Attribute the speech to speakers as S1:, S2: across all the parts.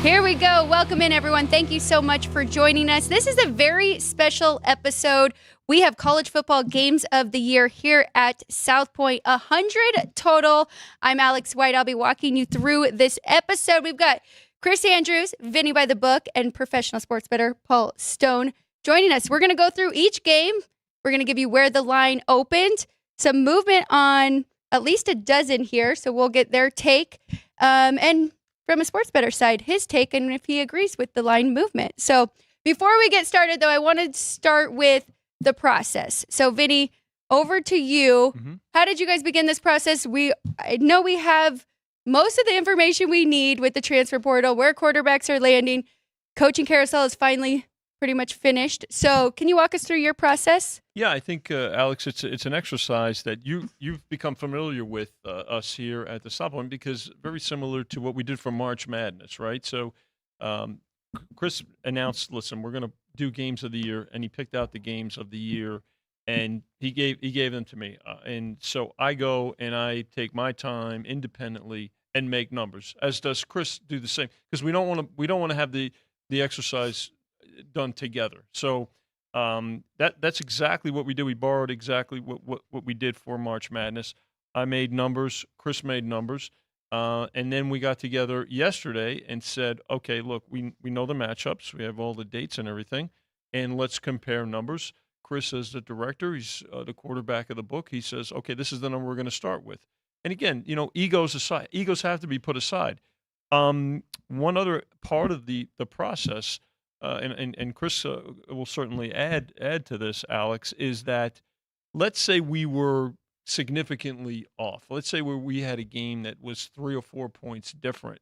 S1: Here we go. Welcome in, everyone. Thank you so much for joining us. This is a very special episode. We have college football games of the year here at South Point, 100 total. I'm Alex White. I'll be walking you through this episode. We've got Chris Andrews, Vinny by the Book, and professional sports bettor Paul Stone joining us. We're going to go through each game. We're going to give you where the line opened, some movement on at least a dozen here, so we'll get their take. And from a sports bettor side, his take, and if he agrees with the line movement. So before we get started, though, I wanted to start with the process. So, Vinny, over to you. How did you guys begin this process? I know we have most of the information we need with the transfer portal, where quarterbacks are landing. Coaching carousel is finally pretty much finished. So can you walk us through your process?
S2: Yeah, I think, Alex, it's an exercise that you've become familiar with us here at the South Point, because very similar to what we did for March Madness, right? So Chris announced, listen, we're going to do games of the year, and he picked out the games of the year, and he gave them to me. And so I go and I take my time independently and make numbers, as does Chris do the same, because we don't want to have the exercise done together. So that's exactly what we did. We borrowed exactly what we did for March Madness. I made numbers, Chris made numbers, and then we got together yesterday and said, okay, look, we know the matchups, we have all the dates and everything, and let's compare numbers. Chris, as the director, he's the quarterback of the book, he says, okay, this is the number we're going to start with. And again, egos aside, egos have to be put aside. One other part of the process, and Chris will certainly add to this, Alex, is that let's say we were significantly off. Let's say we had a game that was 3 or 4 points different.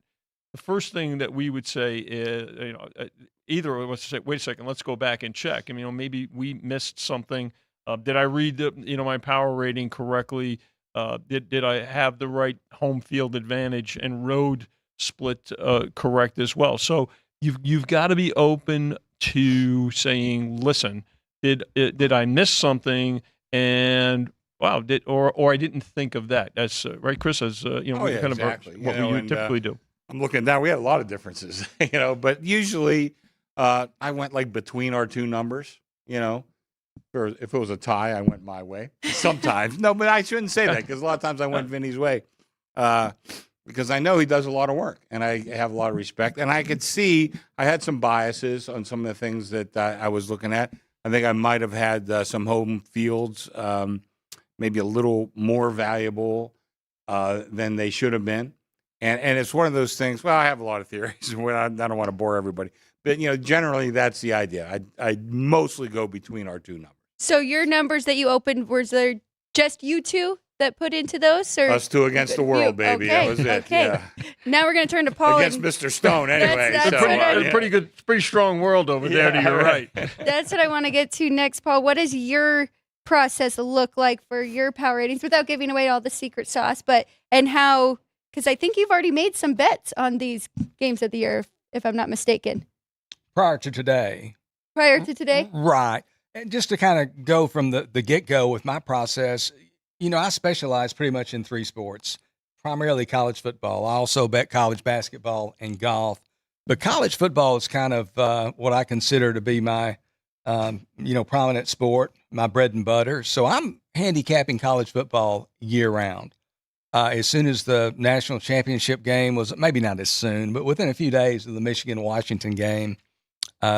S2: The first thing that we would say is, either of us say, wait a second, let's go back and check. I mean, maybe we missed something. Did I read my power rating correctly? Did I have the right home field advantage and road split correct as well? So you've got to be open to saying, listen, did I miss something? And wow, or I didn't think of that. That's right, Chris. As
S3: Exactly.
S2: What we typically do.
S3: I'm looking down. We had a lot of differences, but usually I went like between our two numbers. Or if it was a tie, I went my way. Sometimes, no, but I shouldn't say that, because a lot of times I went Vinny's way. Because I know he does a lot of work, and I have a lot of respect. And I could see I had some biases on some of the things that I was looking at. I think I might have had some home fields maybe a little more valuable than they should have been. And it's one of those things, well, I have a lot of theories. I don't want to bore everybody. But, generally that's the idea. I mostly go between our two numbers.
S1: So your numbers that you opened, was there just you two that put into those? Or
S3: us two against the world, baby.
S1: Okay.
S3: That was it.
S1: Okay.
S3: Yeah.
S1: Now we're going to turn to Paul.
S3: Against Mr. Stone, anyway.
S1: That's
S2: Pretty strong world over there. To your right.
S1: That's what I want to get to next, Paul. What does your process look like for your power ratings, without giving away all the secret sauce? And how? Because I think you've already made some bets on these games of the year, if I'm not mistaken.
S4: Prior to today.
S1: Right.
S4: And just to kind of go from the get-go with my process, I specialize pretty much in 3 sports, primarily college football. I also bet college basketball and golf. But college football is kind of what I consider to be my, prominent sport, my bread and butter. So I'm handicapping college football year-round. As soon as the national championship game was, maybe not as soon, but within a few days of the Michigan-Washington game,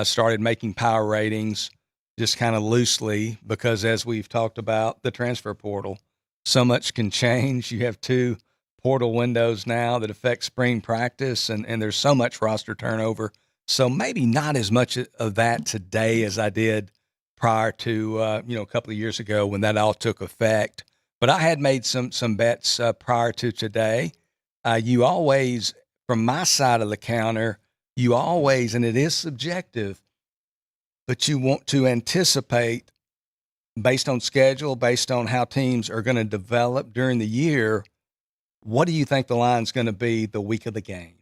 S4: started making power ratings just kind of loosely, because as we've talked about, the transfer portal, so much can change. You have 2 portal windows now that affect spring practice, and there's so much roster turnover. So maybe not as much of that today as I did prior to, a couple of years ago when that all took effect. But I had made some bets prior to today. You always, from my side of the counter, and it is subjective, but you want to anticipate based on schedule, based on how teams are going to develop during the year, what do you think the line's going to be the week of the game?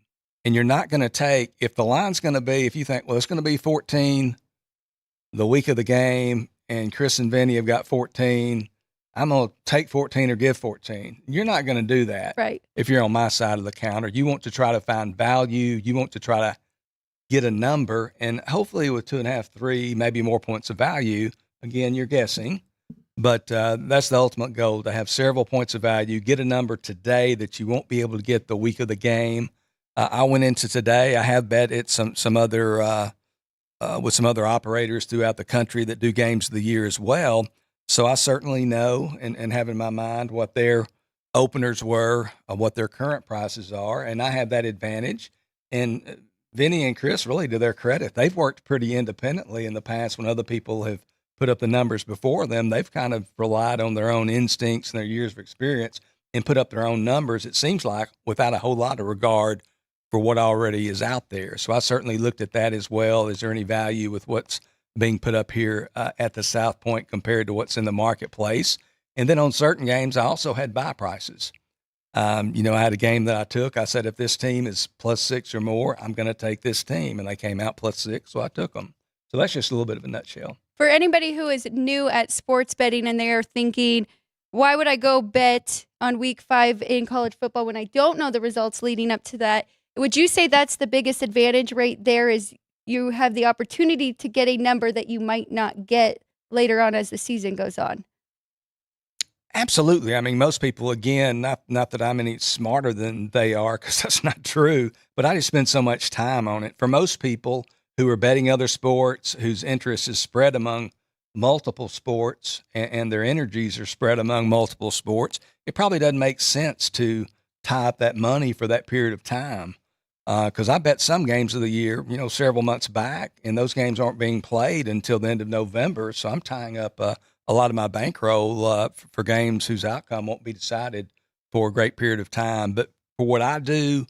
S4: And you're not going to take, if the line's going to be, if you think, well, it's going to be 14 the week of the game, and Chris and Vinny have got 14, I'm going to take 14 or give 14. You're not going to do that.
S1: Right.
S4: If you're on my side of the counter. You want to try to find value. You want to try to get a number, and hopefully with 2.5, 3, maybe more points of value. Again, you're guessing, but that's the ultimate goal, to have several points of value, get a number today that you won't be able to get the week of the game. I went into today. I have bet at some other with some other operators throughout the country that do games of the year as well. So I certainly know and have in my mind what their openers were, what their current prices are, and I have that advantage. And Vinny and Chris, really, to their credit, they've worked pretty independently in the past when other people have put up the numbers before them. They've kind of relied on their own instincts and their years of experience and put up their own numbers, it seems like, without a whole lot of regard for what already is out there. So I certainly looked at that as well. Is there any value with what's being put up here at the South Point compared to what's in the marketplace? And then on certain games, I also had buy prices. I had a game that I took. I said, if this team is +6 or more, I'm going to take this team. And they came out +6, so I took them. So that's just a little bit of a nutshell.
S1: For anybody who is new at sports betting and they're thinking, why would I go bet on week 5 in college football when I don't know the results leading up to that? Would you say that's the biggest advantage right there, is you have the opportunity to get a number that you might not get later on as the season goes on?
S4: Absolutely. I mean, most people, again, not that I'm any smarter than they are, because that's not true, but I just spend so much time on it. For most people who are betting other sports, whose interest is spread among multiple sports and their energies are spread among multiple sports, it probably doesn't make sense to tie up that money for that period of time. Because I bet some games of the year, several months back, and those games aren't being played until the end of November. So I'm tying up a lot of my bankroll for games whose outcome won't be decided for a great period of time. But for what I do,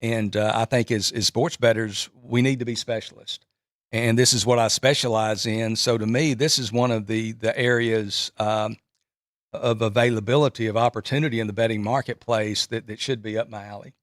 S4: and I think as sports bettors, we need to be specialists. And this is what I specialize in. So to me, this is one of the areas of availability, of opportunity in the betting marketplace that should be up my alley.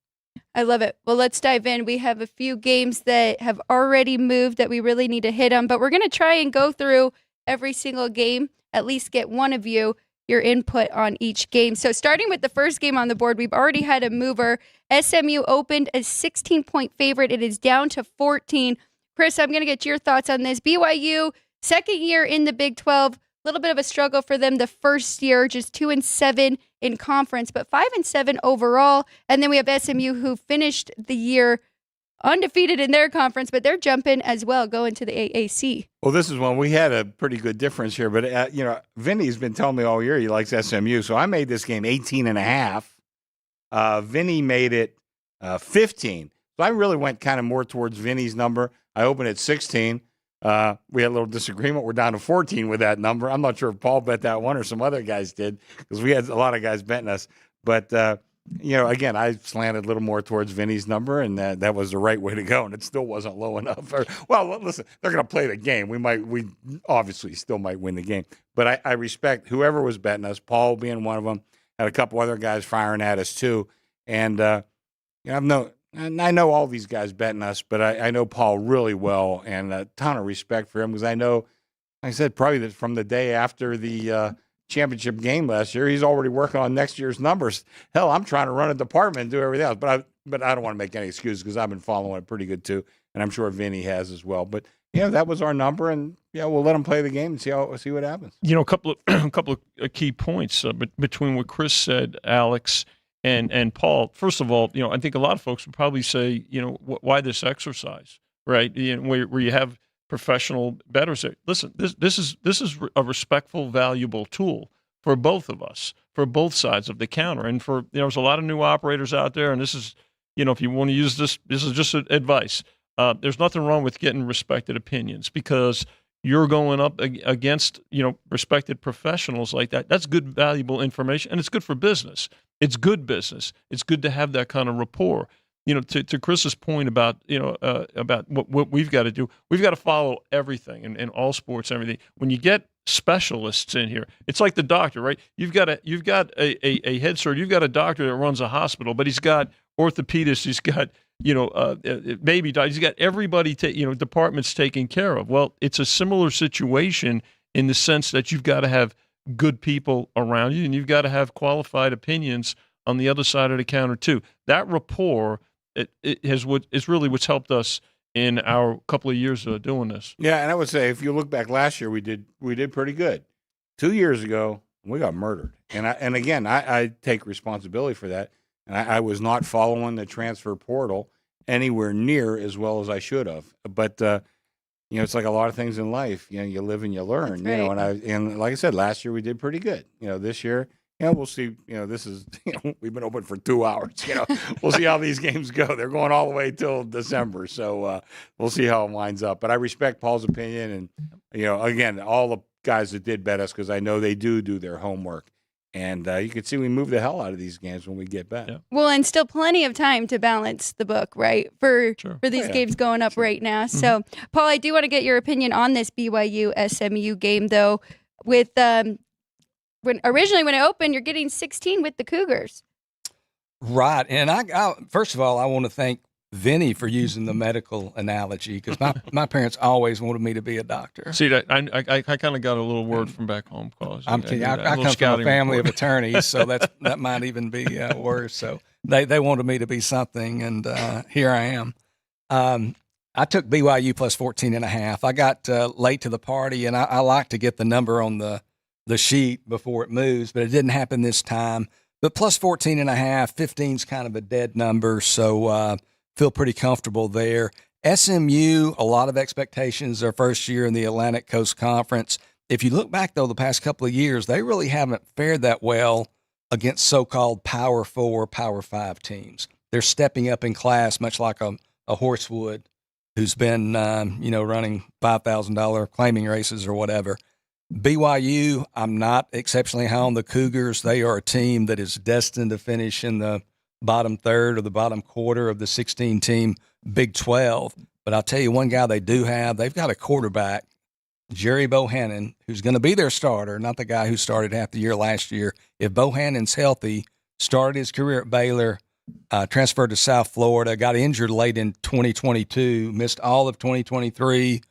S1: I love it. Well, let's dive in. We have a few games that have already moved that we really need to hit on, but we're going to try and go through every single game, at least get one of you your input on each game. So starting with the first game on the board, we've already had a mover. SMU opened a 16-point favorite. It is down to 14. Chris, I'm going to get your thoughts on this. BYU, second year in the Big 12, a little bit of a struggle for them the first year, just 2-7 in conference, but 5-7 overall. And then we have SMU, who finished the year undefeated in their conference, but they're jumping as well, going to the AAC.
S3: Well, this is one we had a pretty good difference here, but Vinny's been telling me all year he likes SMU, so I made this game 18.5. Vinny made it 15. So I really went kind of more towards Vinny's number. I opened at 16. We had a little disagreement. We're down to 14 with that number. I'm not sure if Paul bet that one or some other guys did, because we had a lot of guys betting us. But, again, I slanted a little more towards Vinny's number, and that was the right way to go, and it still wasn't low enough. Well, listen, they're going to play the game. We obviously still might win the game. But I respect whoever was betting us, Paul being one of them, had a couple other guys firing at us too. And, I know all these guys betting us, but I know Paul really well, and a ton of respect for him, because I know, like I said, probably that from the day after the championship game last year, he's already working on next year's numbers. Hell, I'm trying to run a department and do everything else, but I don't want to make any excuses, because I've been following it pretty good too, and I'm sure Vinny has as well. But that was our number, and we'll let him play the game and see what happens.
S2: A couple of key points between what Chris said, Alex, and Paul. First of all, I think a lot of folks would probably say, why this exercise, right? Where you have professional bettors say, listen, this is a respectful, valuable tool for both of us, for both sides of the counter, and for there's a lot of new operators out there, and this is, if you want to use this is just advice. There's nothing wrong with getting respected opinions, because you're going up against, respected professionals like that. That's good, valuable information, and it's good for business. It's good business. It's good to have that kind of rapport. To Chris's point about, about what we've got to do, we've got to follow everything in all sports, everything. When you get specialists in here, it's like the doctor, right? You've got a head surgeon, you've got a doctor that runs a hospital, but he's got orthopedists, he's got, baby doctors, he's got everybody, departments taken care of. Well, it's a similar situation in the sense that you've got to have good people around you, and you've got to have qualified opinions on the other side of the counter too. That rapport is really what's helped us in our couple of years doing this.
S3: Yeah, and I would say if you look back last year, we did pretty good. 2 years ago, we got murdered, and again, I take responsibility for that. And I was not following the transfer portal anywhere near as well as I should have. But it's like a lot of things in life. You live and you learn.
S1: That's right.
S3: And like I said, last year we did pretty good. This year, we'll see. This is we've been open for 2 hours. We'll see how these games go. They're going all the way till December, so we'll see how it winds up. But I respect Paul's opinion, and again, all the guys that did bet us because I know they do their homework. And you can see we move the hell out of these games when we get back.
S2: Yeah.
S1: Well, and still plenty of time to balance the book, right? For these games going up right now.
S2: Mm-hmm.
S1: So, Paul, I do want to get your opinion on this BYU SMU game, though. With when it opened, you're getting 16 with the Cougars.
S4: Right. And I first of all, I want to thank Vinny for using the medical analogy because my parents always wanted me to be a doctor.
S2: See that I kind of got a little word from back home, cause
S4: I'm telling you, I come from a family of attorneys, so that might even be worse. So they wanted me to be something, and here I am. I took BYU plus 14.5. I got late to the party, and I like to get the number on the sheet before it moves, but it didn't happen this time. But plus 14.5, 15's kind of a dead number, so feel pretty comfortable there. SMU, a lot of expectations their first year in the Atlantic Coast Conference. If you look back, though, the past couple of years, they really haven't fared that well against so-called Power 4, Power 5 teams. They're stepping up in class, much like a Horsewood who's been, running $5,000 claiming races or whatever. BYU, I'm not exceptionally high on the Cougars. They are a team that is destined to finish in the bottom third or the bottom quarter of the 16-team Big 12. But I'll tell you one guy they do have. They've got a quarterback, Jerry Bohannon, who's going to be their starter, not the guy who started half the year last year. If Bohannon's healthy, started his career at Baylor, transferred to South Florida, got injured late in 2022, missed all of 2023.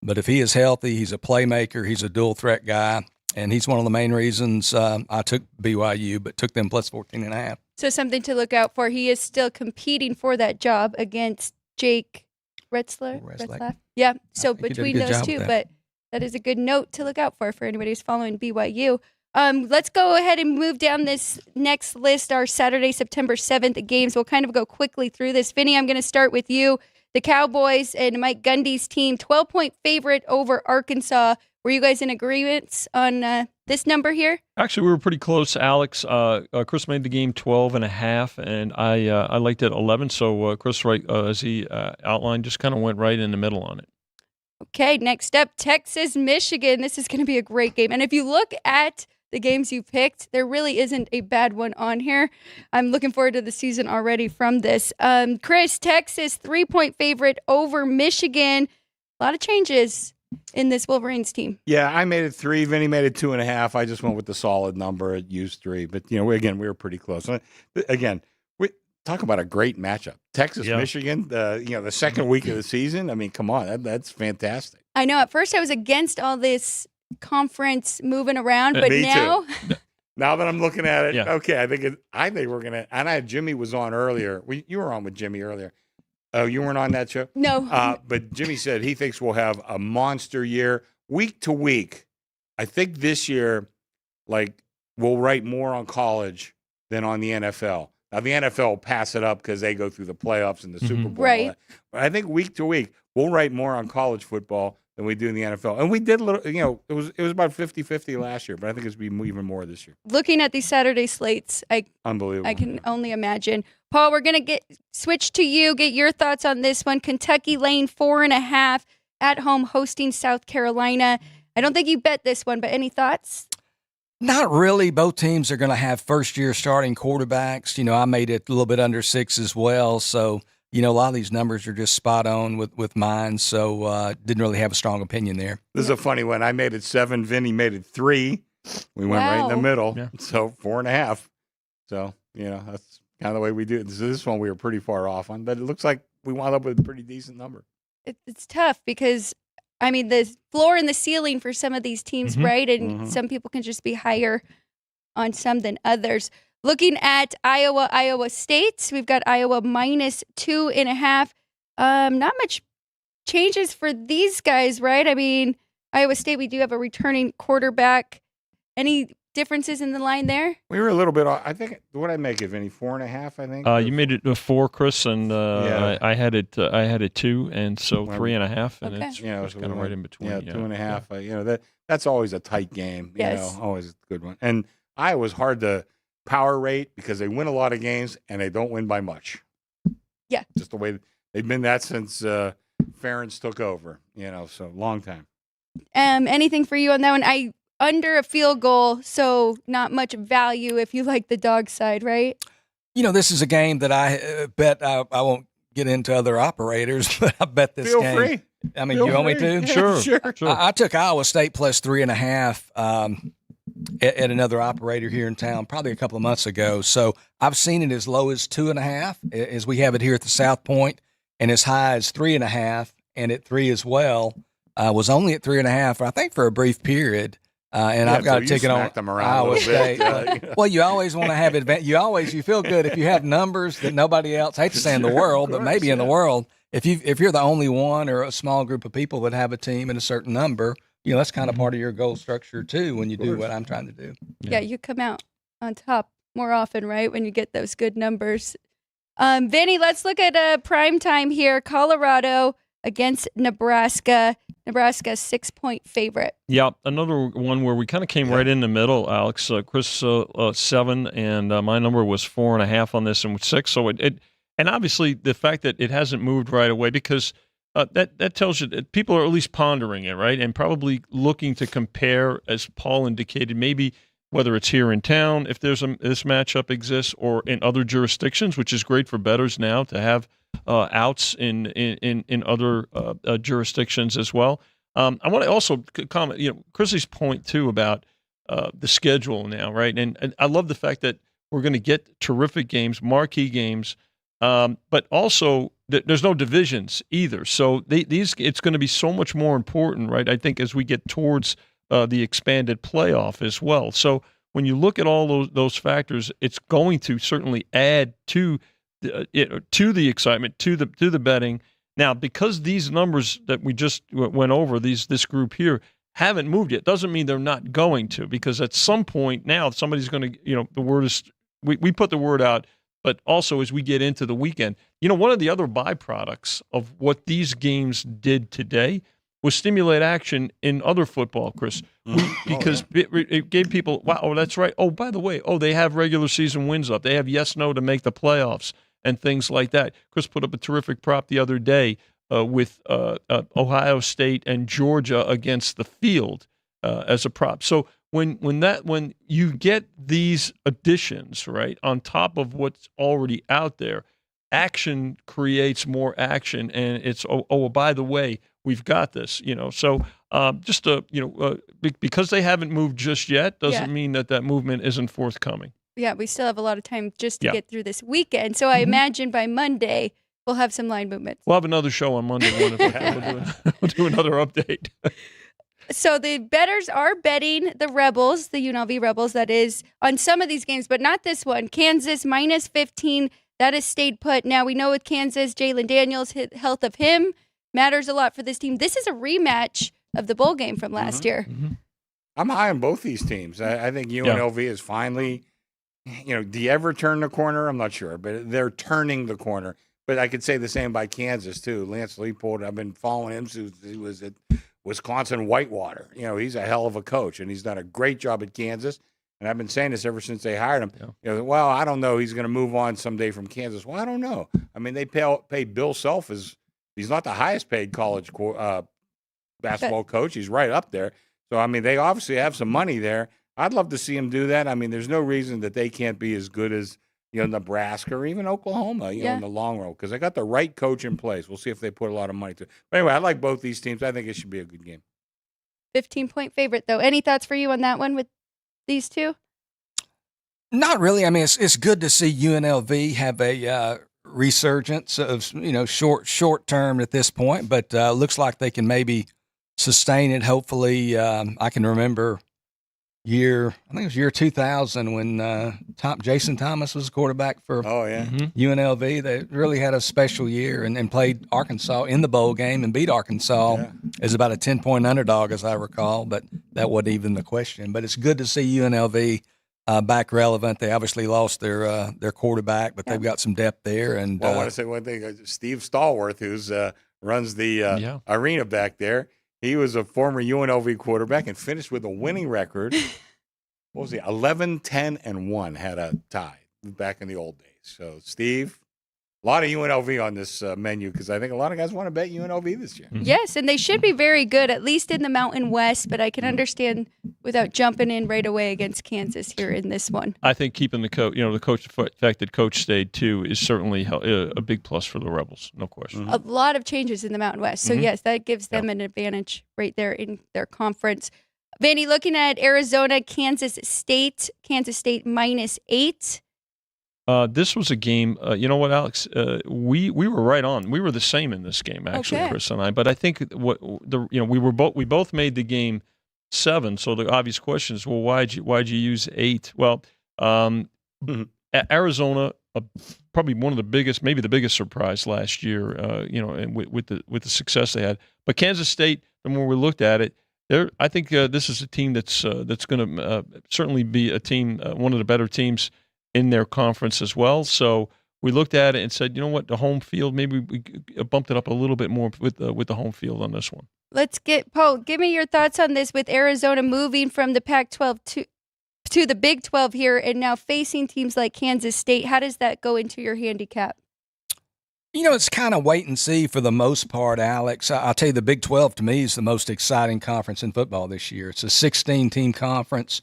S4: But if he is healthy, he's a playmaker, he's a dual-threat guy, and he's one of the main reasons I took BYU, but took them plus 14.5.
S1: So something to look out for. He is still competing for that job against Jake Retzlaff. Yeah, so between those two, but that is a good note to look out for anybody who's following BYU. Let's go ahead and move down this next list, our Saturday, September 7th games. We'll kind of go quickly through this. Vinny, I'm going to start with you. The Cowboys and Mike Gundy's team, 12-point favorite over Arkansas. Were you guys in agreement on this number here?
S2: Actually, we were pretty close, Alex. Chris made the game 12.5, and I liked it 11. So Chris, right as he outlined, just kind of went right in the middle on it.
S1: Okay, next up, Texas, Michigan. This is going to be a great game. And if you look at the games you picked, there really isn't a bad one on here. I'm looking forward to the season already from this. Chris, Texas, 3-point favorite over Michigan. A lot of changes in this Wolverines team.
S3: Yeah, I made it 3. Vinny made it 2.5. I just went with the solid number at used 3. But, we were pretty close. Again, we talk about a great matchup. Texas, Michigan, the second week of the season. I mean, come on, that's fantastic.
S1: I know. At first I was against all this conference moving around, but
S3: Me
S1: now
S3: too. Now that I'm looking at it, okay, I think we're gonna. And Jimmy was on earlier. You were on with Jimmy earlier. Oh, you weren't on that show?
S1: No.
S3: But Jimmy said he thinks we'll have a monster year week to week. I think this year, we'll write more on college than on the NFL. Now the NFL will pass it up because they go through the playoffs and the Super Bowl.
S1: Right.
S3: But I think week to week we'll write more on college football than we do in the NFL. And we did a little, it was about 50-50 last year, but I think it's going to be even more this year.
S1: Looking at these Saturday slates,
S3: Unbelievable.
S1: I can only imagine. Paul, we're going to switch to you, get your thoughts on this one. Kentucky laying 4.5 at home hosting South Carolina. I don't think you bet this one, but any thoughts?
S4: Not really. Both teams are going to have first-year starting quarterbacks. I made it a little bit under 6 as well, so a lot of these numbers are just spot on with mine, so didn't really have a strong opinion there.
S3: This is a funny one. I made it 7. Vinny made it 3. We went right in the middle, so 4.5. So, that's kind of the way we do it. This one we were pretty far off on, but it looks like we wound up with a pretty decent number.
S1: It's tough because, the floor and the ceiling for some of these teams, right? And some people can just be higher on some than others. Looking at Iowa State, we've got Iowa minus 2.5. Not much changes for these guys, right? I mean, Iowa State, we do have a returning quarterback. Any differences in the line there?
S3: We were a little bit off. I think, what did I make it, Vinny? 4.5, I think?
S2: You made it a 4, Chris, and
S3: Yeah.
S2: I had it 2, and so
S3: Well,
S2: 3.5, and
S1: Okay.
S2: it's,
S3: You know,
S2: it's
S3: so
S2: kind of
S3: we
S2: right
S3: went-
S2: in between.
S3: Yeah, 2.5. You know, that's always a tight game. You
S1: Yes.
S3: know, always a good one. And Iowa's hard to power rate because they win a lot of games and they don't win by much.
S1: Yeah.
S3: Just the way they've been that since Ferentz took over. You know, so long time.
S1: Anything for you on that one? Under a field goal, so not much value if you like the dog side, right?
S4: You know, this is a game that I bet I won't get into other operators, but I bet this
S3: Feel
S4: game.
S3: free.
S4: I mean,
S3: Feel
S4: you want me
S3: free.
S4: to?
S3: Yeah,
S2: Sure.
S3: Sure.
S4: I took Iowa State plus 3.5 at another operator here in town probably a couple of months ago. So I've seen it as low as 2.5, as we have it here at the South Point, and as high as 3.5, and at 3 as well. Was only at 3.5, I think, for a brief period. And
S3: Yeah,
S4: I've got
S3: so
S4: a
S3: you
S4: ticket on
S3: smacked them around a
S4: Iowa
S3: little bit,
S4: State. Well, you always want to have you feel good if you have numbers that nobody else. I hate to say in the
S3: Sure,
S4: world,
S3: of
S4: but maybe
S3: course,
S4: in the
S3: yeah.
S4: world, if you're the only one or a small group of people that have a team and a certain number, you know, that's kind of part of your goal structure too when you do
S3: course.
S4: what I'm trying to do.
S1: Yeah, you come out on top more often, right? When you get those good numbers. Vinny, let's look at prime time here. Colorado against Nebraska. Nebraska 6-point favorite.
S2: Yeah, another one where we kind of came right in the middle, Alex. Chris 7, and my number was 4.5 on this, and 6. So and obviously the fact that it hasn't moved right away, because that tells you that people are at least pondering it, right, and probably looking to compare, as Paul indicated, maybe whether it's here in town, if this matchup exists, or in other jurisdictions, which is great for bettors now to have outs in other jurisdictions as well. I want to also comment, you know, Chrissy's point too about the schedule now, right? And I love the fact that we're going to get terrific games, marquee games, but also there's no divisions either. So it's going to be so much more important, right? I think as we get towards the expanded playoff as well. So when you look at all those factors, it's going to certainly add to the excitement, to the betting. Now, because these numbers that we just went over, this group here haven't moved yet, doesn't mean they're not going to, because at some point now somebody's going to, you know, the word is, we put the word out, but also as we get into the weekend, you know, one of the other byproducts of what these games did today was stimulate action in other football, Chris, because it gave people, wow, oh, that's right. Oh, by the way, they have regular season wins up. They have yes, no to make the playoffs and things like that. Chris put up a terrific prop the other day with Ohio State and Georgia against the field as a prop. So when you get these additions, right, on top of what's already out there, action creates more action, and it's by the way, we've got this, you know. So because they haven't moved just yet doesn't mean that movement isn't forthcoming.
S1: Yeah, we still have a lot of time just to get through this weekend. So I imagine by Monday we'll have some line movements.
S2: We'll have another show on Monday morning. We'll do another update.
S1: So the bettors are betting the Rebels, the UNLV Rebels, that is, on some of these games, but not this one. Kansas minus 15, that has stayed put. Now we know with Kansas, Jalen Daniels, health of him matters a lot for this team. This is a rematch of the bowl game from last year.
S2: Mm-hmm.
S3: I'm high on both these teams. I think UNLV is finally, you know, do you ever turn the corner? I'm not sure, but they're turning the corner. But I could say the same by Kansas, too. Lance Leipold, I've been following him since he was at Wisconsin Whitewater. You know, he's a hell of a coach, and he's done a great job at Kansas. And I've been saying this ever since they hired him. Yeah. You know, well, I don't know. He's going to move on someday from Kansas. Well, I don't know. I mean, they pay Bill Self he's not the highest paid college basketball coach. He's right up there. So, I mean, they obviously have some money there. I'd love to see him do that. I mean, there's no reason that they can't be as good as, you know, Nebraska or even Oklahoma, you know, in the long run, because they got the right coach in place. We'll see if they put a lot of money to it. But anyway, I like both these teams. I think it should be a good game.
S1: 15-point favorite, though. Any thoughts for you on that one with these two?
S4: Not really. I mean, it's good to see UNLV have a resurgence of, you know, short term at this point, but looks like they can maybe sustain it. Hopefully, I can remember year, I think it was year 2000 when Jason Thomas was quarterback for
S3: Oh yeah.
S4: UNLV. They really had a special year and played Arkansas in the bowl game and beat Arkansas
S3: Yeah.
S4: as about a 10-point underdog, as I recall, but that wasn't even the question. But it's good to see UNLV back relevant. They obviously lost their quarterback, but they've got some depth there. And
S3: Well, I want to say one thing. Steve Stallworth, who's runs the arena back there, he was a former UNLV quarterback and finished with a winning record. What was he? 11-10-1 had a tie back in the old days. So, Steve, a lot of UNLV on this menu because I think a lot of guys want to bet UNLV this year.
S1: Yes, and they should be very good, at least in the Mountain West, but I can understand without jumping in right away against Kansas here in this one.
S2: I think keeping the coach, the fact that coach stayed too is certainly a big plus for the Rebels, no question.
S1: A lot of changes in the Mountain West. So, yes, that gives them an advantage right there in their conference. Vinny, looking at Arizona, Kansas State -8.
S2: This was a game. You know what, Alex? We were right on. We were the same in this game, actually,
S1: Okay.
S2: Chris and I. But I think we both made the game 7. So the obvious question is, well, why'd you use 8? Well, Arizona, probably one of the biggest, maybe the biggest surprise last year. And with the success they had. But Kansas State, the more we looked at it, I think this is a team that's going to certainly be a team, one of the better teams in their conference as well. So we looked at it and said, you know what, the home field, maybe we bumped it up a little bit more with the home field on this one.
S1: Let's get Paul. Give me your thoughts on this with Arizona moving from the Pac-12 to the Big 12 here, and now facing teams like Kansas State. How does that go into your handicap?
S4: It's kind of wait and see for the most part, Alex. I'll tell you, the Big 12 to me is the most exciting conference in football this year. It's a 16-team conference.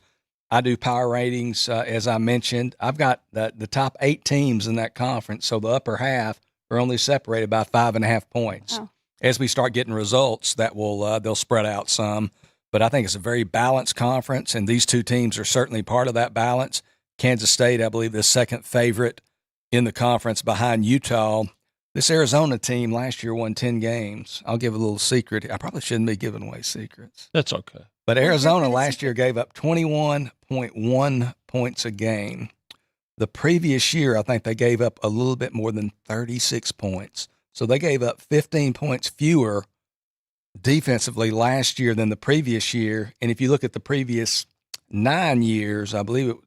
S4: I do power ratings, as I mentioned. I've got the top 8 teams in that conference, so the upper half are only separated by 5.5 points.
S1: Oh.
S4: As we start getting results, that will they'll spread out some. But I think it's a very balanced conference, and these two teams are certainly part of that balance. Kansas State, I believe, the second favorite in the conference behind Utah. This Arizona team last year won 10 games. I'll give a little secret. I probably shouldn't be giving away secrets.
S2: That's okay.
S4: But Arizona last year gave up 21.1 points a game. The previous year, I think they gave up a little bit more than 36 points. So they gave up 15 points fewer defensively last year than the previous year. And if you look at the previous 9 years, I believe it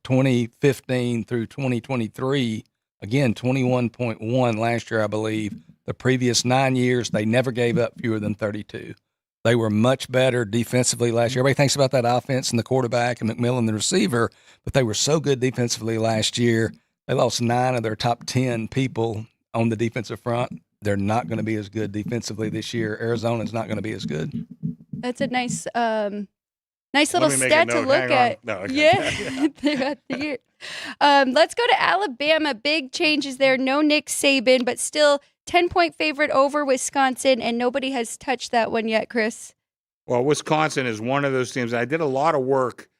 S4: 2015 through 2023, again, 21.1 last year, I believe. The previous 9 years, they never gave up fewer than 32. They were much better defensively last year. Everybody thinks about that offense and the quarterback and McMillan, the receiver, but they were so good defensively last year. They lost 9 of their top 10 people on the defensive front. They're not going to be as good defensively this year. Arizona's not going to be as good.
S1: That's a nice little
S3: me make a
S1: stat to
S3: note.
S1: look
S3: Hang
S1: at.
S3: on. No, okay.
S1: Yeah, throughout the year. Let's go to Alabama. Big changes there. No Nick Saban, but still 10-point favorite over Wisconsin, and nobody has touched that one yet, Chris.
S3: Well, Wisconsin is one of those teams. I did a lot of work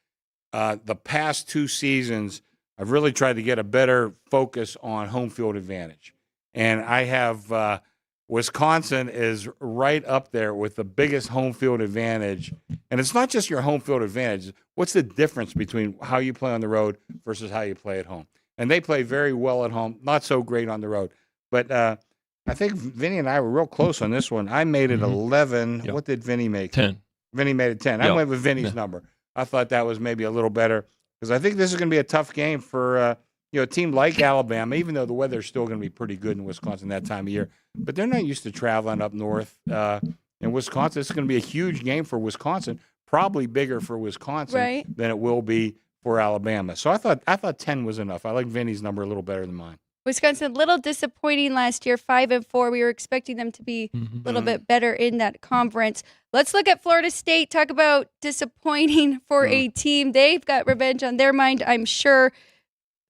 S3: the past 2 seasons. I've really tried to get a better focus on home field advantage. And I have Wisconsin is right up there with the biggest home field advantage. And it's not just your home field advantage. What's the difference between how you play on the road versus how you play at home? And they play very well at home, not so great on the road. But I think Vinny and I were real close on this one. I made it 11.
S2: Yep.
S3: What did Vinny make?
S2: 10.
S3: Vinny made it 10. I
S2: Yep.
S3: went with Vinny's number. I thought that was maybe a little better because I think this is going to be a tough game for a team like Alabama, even though the weather's still going to be pretty good in Wisconsin that time of year. But they're not used to traveling up north. In Wisconsin, it's going to be a huge game for Wisconsin, probably bigger for Wisconsin than it will be for Alabama. So I thought 10 was enough. I like Vinny's number a little better than mine.
S1: Wisconsin, a little disappointing last year, 5-4. We were expecting them to be a little bit better in that conference. Let's look at Florida State. Talk about disappointing for a team. They've got revenge on their mind, I'm sure.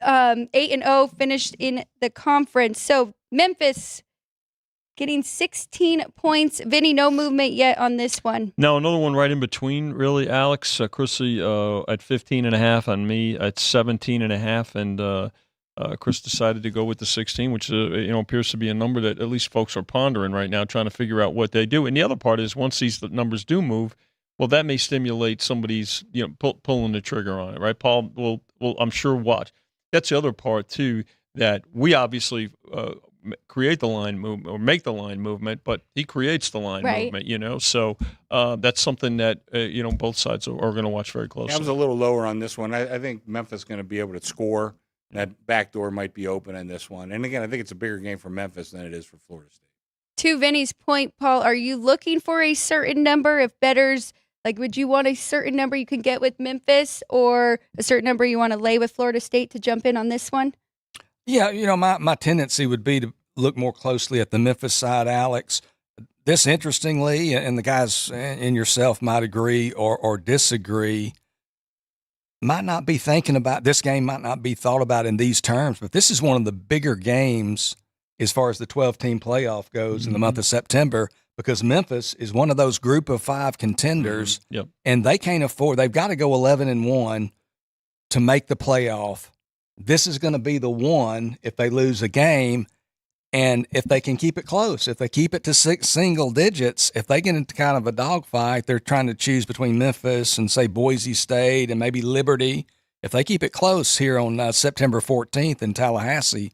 S1: 8-0 finished in the conference. So Memphis getting 16 points. Vinny, no movement yet on this one.
S2: No, another one right in between, really, Alex. Chrissy at 15.5 on me at 17.5, and Chris decided to go with the 16, which appears to be a number that at least folks are pondering right now, trying to figure out what they do. And the other part is once these numbers do move, well, that may stimulate somebody's, pulling the trigger on it, right? Paul will I'm sure, watch. That's the other part too, that we obviously create the line movement or make the line movement, but he creates the line
S1: Right.
S2: movement, so that's something that, both sides are going to watch very closely.
S3: I was a little lower on this one. I think Memphis is going to be able to score. That back door might be open in this one. And again, I think it's a bigger game for Memphis than it is for Florida State.
S1: To Vinny's point, Paul, are you looking for a certain number? If bettors, would you want a certain number you can get with Memphis or a certain number you want to lay with Florida State to jump in on this one?
S4: Yeah, my tendency would be to look more closely at the Memphis side, Alex. This, interestingly, and the guys and yourself might agree or disagree, might not be thinking about this game, might not be thought about in these terms, but this is one of the bigger games as far as the 12-team playoff goes in the month of September, because Memphis is one of those group of 5 contenders, and they can't afford – they've got to go 11-1 to make the playoff. This is going to be the one if they lose a game, and if they can keep it close, if they keep it to 6 single digits, if they get into kind of a dogfight, they're trying to choose between Memphis and, say, Boise State and maybe Liberty. If they keep it close here on September 14th in Tallahassee,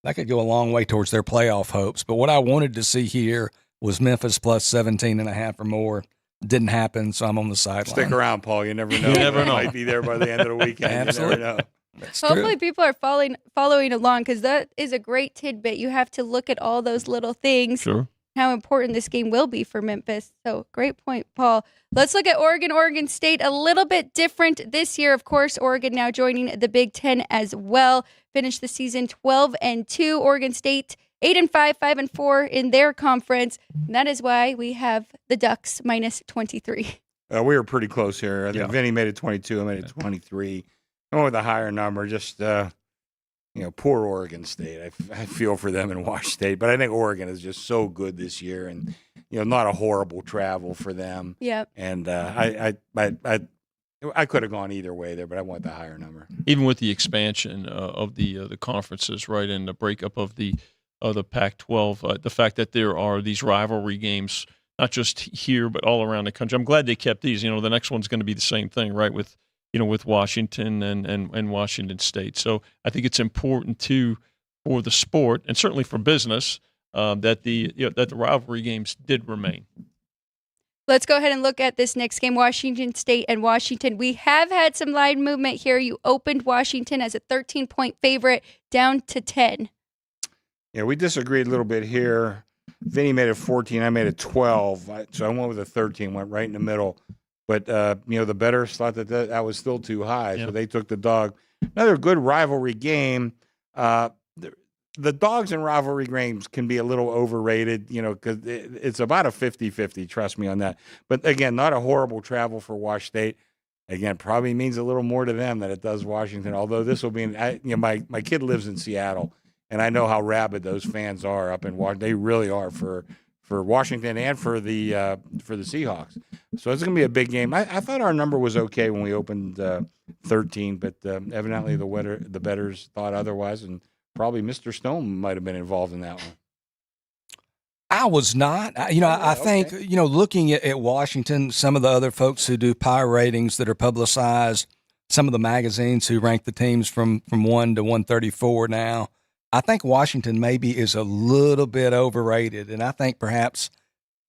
S4: that could go a long way towards their playoff hopes. But what I wanted to see here was Memphis plus 17.5 or more. Didn't happen, so I'm on the sideline.
S3: Stick around, Paul. You never know.
S2: You never know.
S3: Might be there by the end of the weekend.
S4: Absolutely.
S3: You never know.
S4: That's
S1: Hopefully
S4: true.
S1: people are following along, because that is a great tidbit. You have to look at all those little things,
S2: Sure.
S1: how important this game will be for Memphis. So great point, Paul. Let's look at Oregon State. A little bit different this year. Of course, Oregon now joining the Big Ten as well. Finished the season 12-2. Oregon State 8-5, 5-4 in their conference. And that is why we have the Ducks minus 23.
S3: We were pretty close here. I think
S2: Yeah.
S3: Vinny made it 22. I made it 23. I went with a higher number. Just poor Oregon State. I feel for them in Wash State, but I think Oregon is just so good this year, and not a horrible travel for them.
S1: Yep.
S3: And I could have gone either way there, but I want the higher number.
S2: Even with the expansion of the conferences, right, and the breakup of the Pac-12, the fact that there are these rivalry games, not just here but all around the country. I'm glad they kept these. The next one's going to be the same thing, right, with Washington and Washington State. So I think it's important too for the sport and certainly for business that the rivalry games did remain.
S1: Let's go ahead and look at this next game, Washington State and Washington. We have had some line movement here. You opened Washington as a 13-point favorite down to 10.
S3: Yeah, we disagreed a little bit here. Vinny made it 14. I made it 12. So I went with a 13, went right in the middle. But, the bettors thought that was still too high, so they took the dog. Another good rivalry game. The dogs in rivalry games can be a little overrated, because it's about a 50-50, trust me on that. But, again, not a horrible travel for Wash State. Again, probably means a little more to them than it does Washington, although this will be my kid lives in Seattle, and I know how rabid those fans are up in Washington. They really are for Washington and for the Seahawks. So it's going to be a big game. I thought our number was okay when we opened 13, but evidently the bettors thought otherwise, and probably Mr. Stone might have been involved in that one.
S4: I was not. I think, looking at Washington, some of the other folks who do power ratings that are publicized, some of the magazines who rank the teams from 1 to 134 now, I think Washington maybe is a little bit overrated, and I think perhaps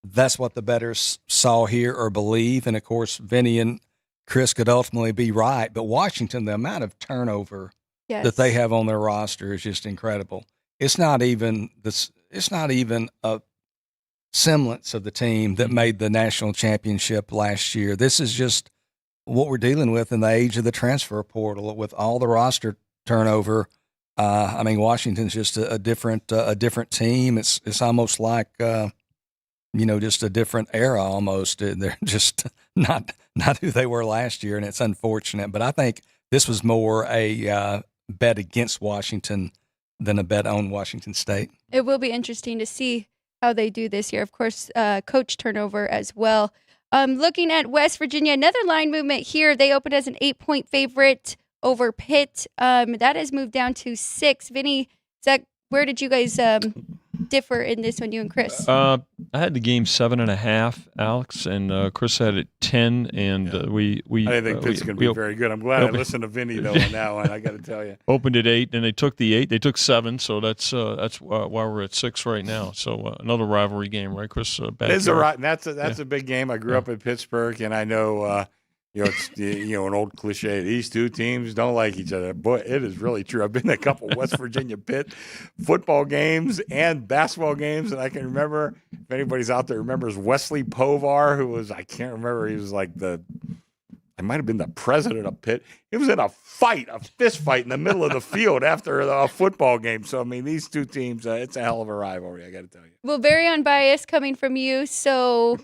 S4: that's what the bettors saw here or believe. And, of course, Vinny and Chris could ultimately be right. But Washington, the amount of turnover that they have on their roster is just incredible. It's not even a semblance of the team that made the national championship last year. This is just what we're dealing with in the age of the transfer portal with all the roster turnover. Washington's just a different team. It's almost like just a different era almost. They're just not who they were last year, and it's unfortunate. But I think this was more a bet against Washington than a bet on Washington State.
S1: It will be interesting to see how they do this year. Of course, coach turnover as well. Looking at West Virginia, another line movement here. They opened as an 8-point favorite over Pitt. That has moved down to 6. Vinny, where did you guys differ in this one, you and Chris?
S2: I had the game 7.5, Alex, and Chris had it 10, and we.
S3: I didn't think Pitt's going to be very good. I'm glad I listened to Vinny though on that one. I got to tell you.
S2: Opened at 8, and they took the 8. They took 7, so that's why we're at 6 right now. So another rivalry game, right, Chris?
S3: That's a big game. I grew up in Pittsburgh, and I know. It's an old cliche. These two teams don't like each other. Boy, it is really true. I've been to a couple West Virginia Pitt football games and basketball games, and I can remember, if anybody's out there remembers Wesley Povar, who was, I can't remember, he was like I might have been the president of Pitt. He was in a fist fight in the middle of the field after a football game. So, I mean, these two teams, it's a hell of a rivalry, I got to tell you.
S1: Well, very unbiased coming from you, so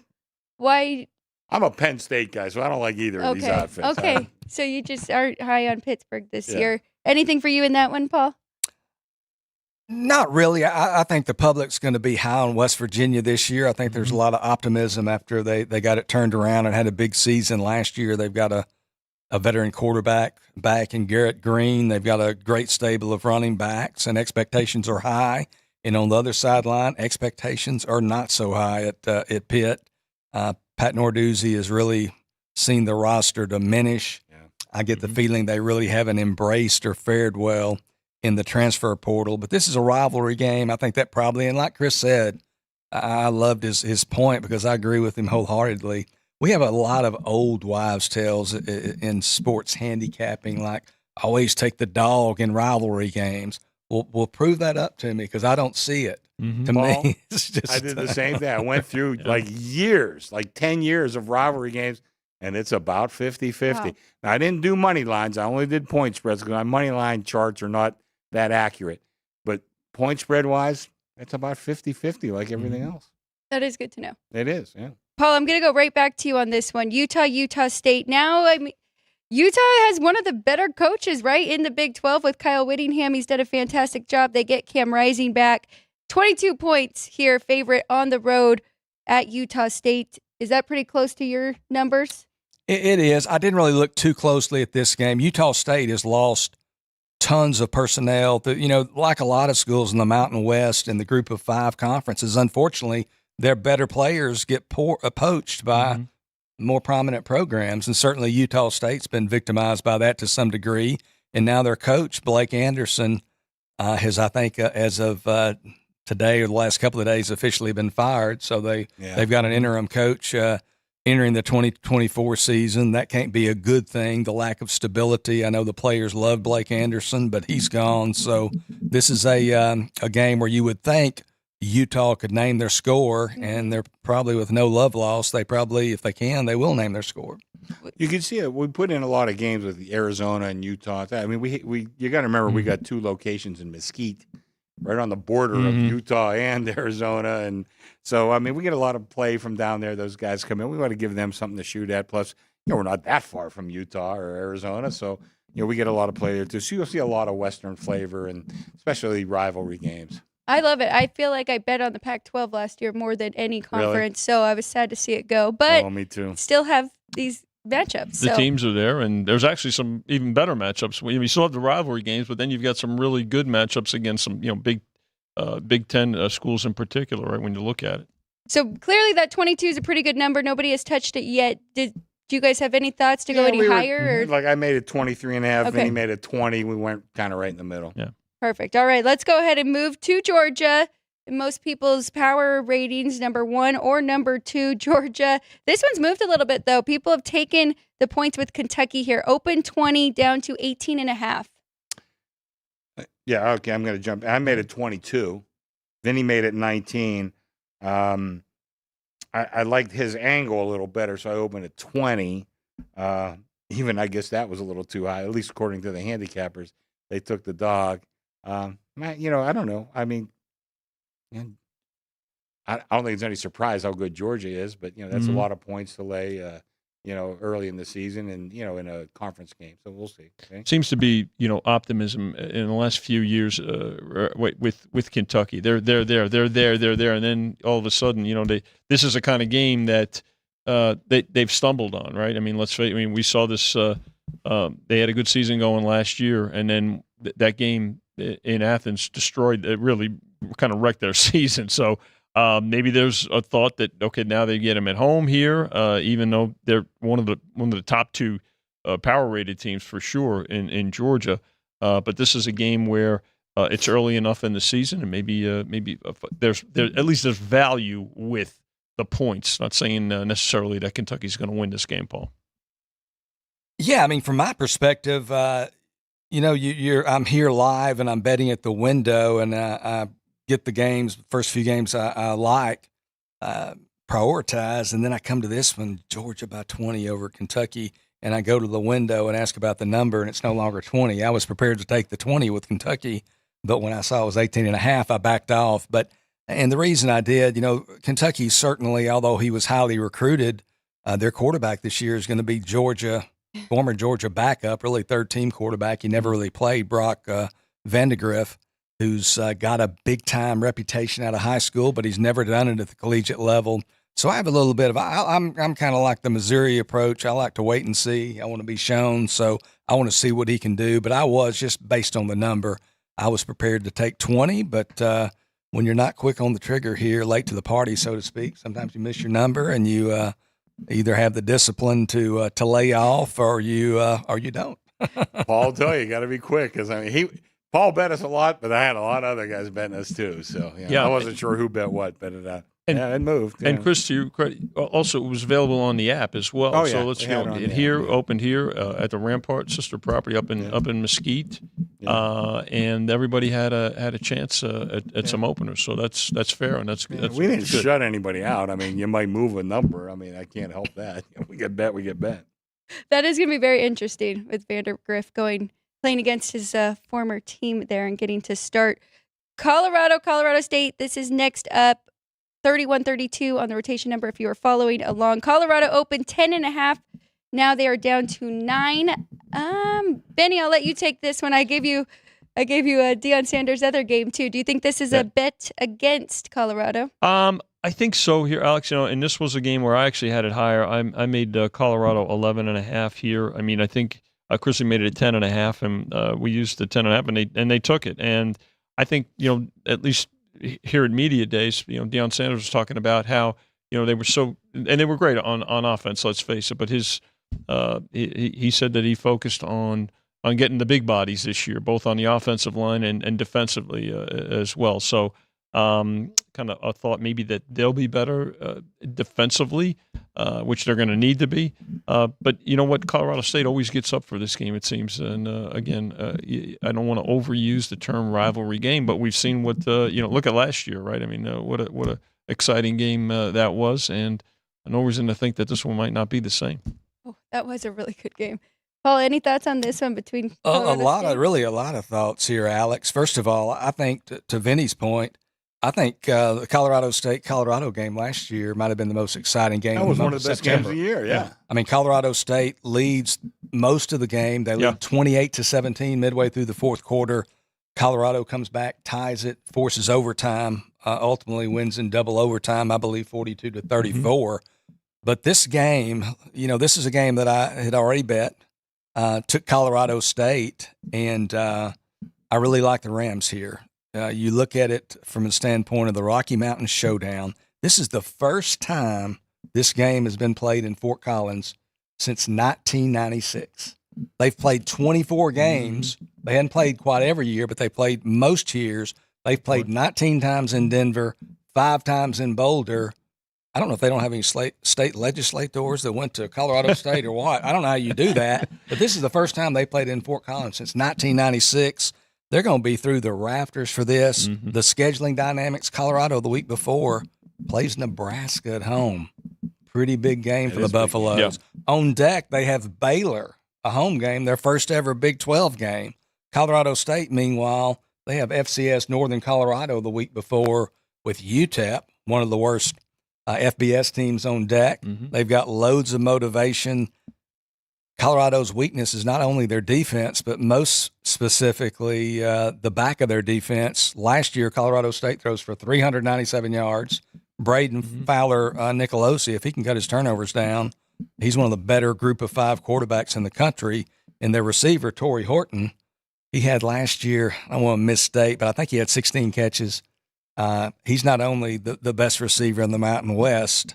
S1: why...
S3: I'm a Penn State guy, so I don't like either of these outfits.
S1: Okay, so you just aren't high on Pittsburgh this year. Anything for you in that one, Paul?
S4: Not really. I think the public's going to be high on West Virginia this year. I think there's a lot of optimism after they got it turned around and had a big season last year. They've got a veteran quarterback back in Garrett Green. They've got a great stable of running backs, and expectations are high. And on the other sideline, expectations are not so high at Pitt. Pat Narduzzi has really seen the roster diminish. Yeah. I get the feeling they really haven't embraced or fared well in the transfer portal. But this is a rivalry game. I think that probably, and like Chris said, I loved his point because I agree with him wholeheartedly. We have a lot of old wives' tales in sports handicapping, like always take the dog in rivalry games. Well, prove that up to me because I don't see it. To me, it's just,
S3: I did the same thing. I went through like 10 years of rivalry games, and it's about 50-50.
S1: Wow.
S3: Now, I didn't do money lines. I only did point spreads because my money line charts are not that accurate. But point spread wise, it's about 50-50 like everything else.
S1: That is good to know.
S3: It is, yeah.
S1: Paul, I'm going to go right back to you on this one. Utah State. Now, I mean, Utah has one of the better coaches, right, in the Big 12 with Kyle Whittingham. He's done a fantastic job. They get Cam Rising back. 22 points here, favorite on the road at Utah State. Is that pretty close to your numbers?
S4: It is. I didn't really look too closely at this game. Utah State has lost tons of personnel. Like a lot of schools in the Mountain West and the Group of Five conferences, unfortunately, their better players get poached by more prominent programs. And certainly Utah State's been victimized by that to some degree. And now their coach, Blake Anderson, has, I think, as of today or the last couple of days, officially been fired. So they've got an interim coach entering the 2024 season. That can't be a good thing, the lack of stability. I know the players love Blake Anderson, but he's gone. So this is a game where you would think Utah could name their score, and they're probably with no love lost. They probably, if they can, they will name their score.
S3: You can see it. We put in a lot of games with Arizona and Utah. I mean, you got to remember we got two locations in Mesquite, right on the border of Utah and Arizona, and so I mean we get a lot of play from down there. Those guys come in. We want to give them something to shoot at. Plus, we're not that far from Utah or Arizona, so we get a lot of play there too. So you'll see a lot of Western flavor, and especially rivalry games.
S1: I love it. I feel like I bet on the Pac-12 last year more than any conference,
S3: Really?
S1: So I was sad to see it go. But
S3: me too.
S1: Still have these matchups.
S2: The teams are there, and there's actually some even better matchups. You still have the rivalry games, but then you've got some really good matchups against some Big Ten schools in particular, right, when you look at it.
S1: So clearly that 22 is a pretty good number. Nobody has touched it yet. Do you guys have any thoughts to go any higher? Or?
S3: Like I made it 23.5,
S1: Okay.
S3: Vinny made it 20. We went kind of right in the middle.
S2: Yeah.
S1: Perfect. All right, let's go ahead and move to Georgia. In most people's power ratings, number 1 or number 2, Georgia. This one's moved a little bit, though. People have taken the points with Kentucky here. Open 20 down to 18.5.
S3: Yeah, okay, I'm going to jump. I made it 22. Vinny made it 19. I liked his angle a little better, so I opened at 20. Even I guess that was a little too high, at least according to the handicappers. They took the dog. I don't know. I mean, I don't think it's any surprise how good Georgia is, but that's a lot of points to lay, early in the season and in a conference game. So we'll see. Okay?
S2: Seems to be optimism in the last few years with Kentucky. They're there, and then all of a sudden, this is a kind of game that they've stumbled on, right? I mean, let's face. I mean, we saw this. They had a good season going last year, and then that game in Athens destroyed. It really kind of wrecked their season. So maybe there's a thought that, okay, now they get them at home here, even though they're one of the top two power rated teams for sure in Georgia. But this is a game where it's early enough in the season, and maybe there's at least there's value with the points. Not saying necessarily that Kentucky's going to win this game, Paul.
S4: Yeah, I mean, from my perspective, I'm here live and I'm betting at the window, and I get the games, first few games I like, prioritize, and then I come to this one, Georgia by 20 over Kentucky, and I go to the window and ask about the number, and it's no longer 20. I was prepared to take the 20 with Kentucky, but when I saw it was 18.5, I backed off. And the reason I did, Kentucky certainly, although he was highly recruited, their quarterback this year is going to be former Georgia backup, really third-team quarterback. He never really played, Brock Vandegrift, who's got a big-time reputation out of high school, but he's never done it at the collegiate level. So I have a little bit of I'm kind of like the Missouri approach. I like to wait and see. I want to be shown, so I want to see what he can do. But I was just based on the number. I was prepared to take 20, but when you're not quick on the trigger here, late to the party, so to speak, sometimes you miss your number and you either have the discipline to lay off or you don't.
S3: Paul will tell you got to be quick, because Paul bet us a lot, but I had a lot of other guys betting us too. So I wasn't sure who bet what, but it moved.
S2: And Chris, to your credit, also it was available on the app as well.
S3: Oh,
S2: so
S3: yeah.
S2: let's
S3: It
S2: opened here at the Rampart sister property up in Mesquite, and everybody had a chance at some openers. So that's fair, and that's
S3: we didn't
S2: good.
S3: shut anybody out. I mean, you might move a number. I mean, I can't help that. We get bet.
S1: That is going to be very interesting with Vandegrift playing against his former team there and getting to start. Colorado State. This is next up. 31-32 on the rotation number if you are following along. Colorado opened 10.5. Now they are down to 9. Benny, I'll let you take this one. I gave you a Deion Sanders' other game too. Do you think this is a bet against Colorado?
S2: I think so here, Alex. And this was a game where I actually had it higher. I made Colorado 11.5 here. I mean, I think Chrissy made it at 10.5, and we used the 10.5, and they took it. And I think at least here at Media Days, Deion Sanders was talking about how they were so, and they were great on offense. Let's face it, but he said that he focused on getting the big bodies this year, both on the offensive line and defensively as well. So kind of a thought maybe that they'll be better defensively, which they're going to need to be. But you know what? Colorado State always gets up for this game, it seems. And again, I don't want to overuse the term rivalry game, but we've seen what look at last year, right? I mean, what a exciting game that was, and no reason to think that this one might not be the same.
S1: Oh, that was a really good game. Paul, any thoughts on this one between
S4: a lot of thoughts here, Alex. First of all, I think to Vinny's point, I think the Colorado State-Colorado game last year might have been the most exciting game.
S3: That was one of the best games of the year, yeah.
S4: I mean, Colorado State leads most of the game. They lead 28-17 midway through the fourth quarter. Colorado comes back, ties it, forces overtime, ultimately wins in double overtime, I believe 42-34. Mm-hmm. But this game, this is a game that I had already bet. Took Colorado State, and I really like the Rams here. You look at it from the standpoint of the Rocky Mountain Showdown. This is the first time this game has been played in Fort Collins since 1996. They've played 24 games. They hadn't played quite every year, but they played most years. They've played 19 times in Denver, 5 times in Boulder. I don't know if they don't have any state legislators that went to Colorado State or what. I don't know how you do that. But this is the first time they played in Fort Collins since 1996. They're going to be through the rafters for this. Mm-hmm. The scheduling dynamics, Colorado the week before plays Nebraska at home. Pretty big game for the Buffaloes. Yeah. On deck, they have Baylor, a home game, their first ever Big 12 game. Colorado State, meanwhile, they have FCS Northern Colorado the week before with UTEP, one of the worst FBS teams on deck. Mm-hmm. They've got loads of motivation. Colorado's weakness is not only their defense, but most specifically the back of their defense. Last year, Colorado State throws for 397 yards. Braden Fowler Nicolosi, if he can cut his turnovers down, he's one of the better group of 5 quarterbacks in the country. And their receiver, Torrey Horton, he had last year, I don't want to misstate, but I think he had 16 catches, he's not only the best receiver in the Mountain West,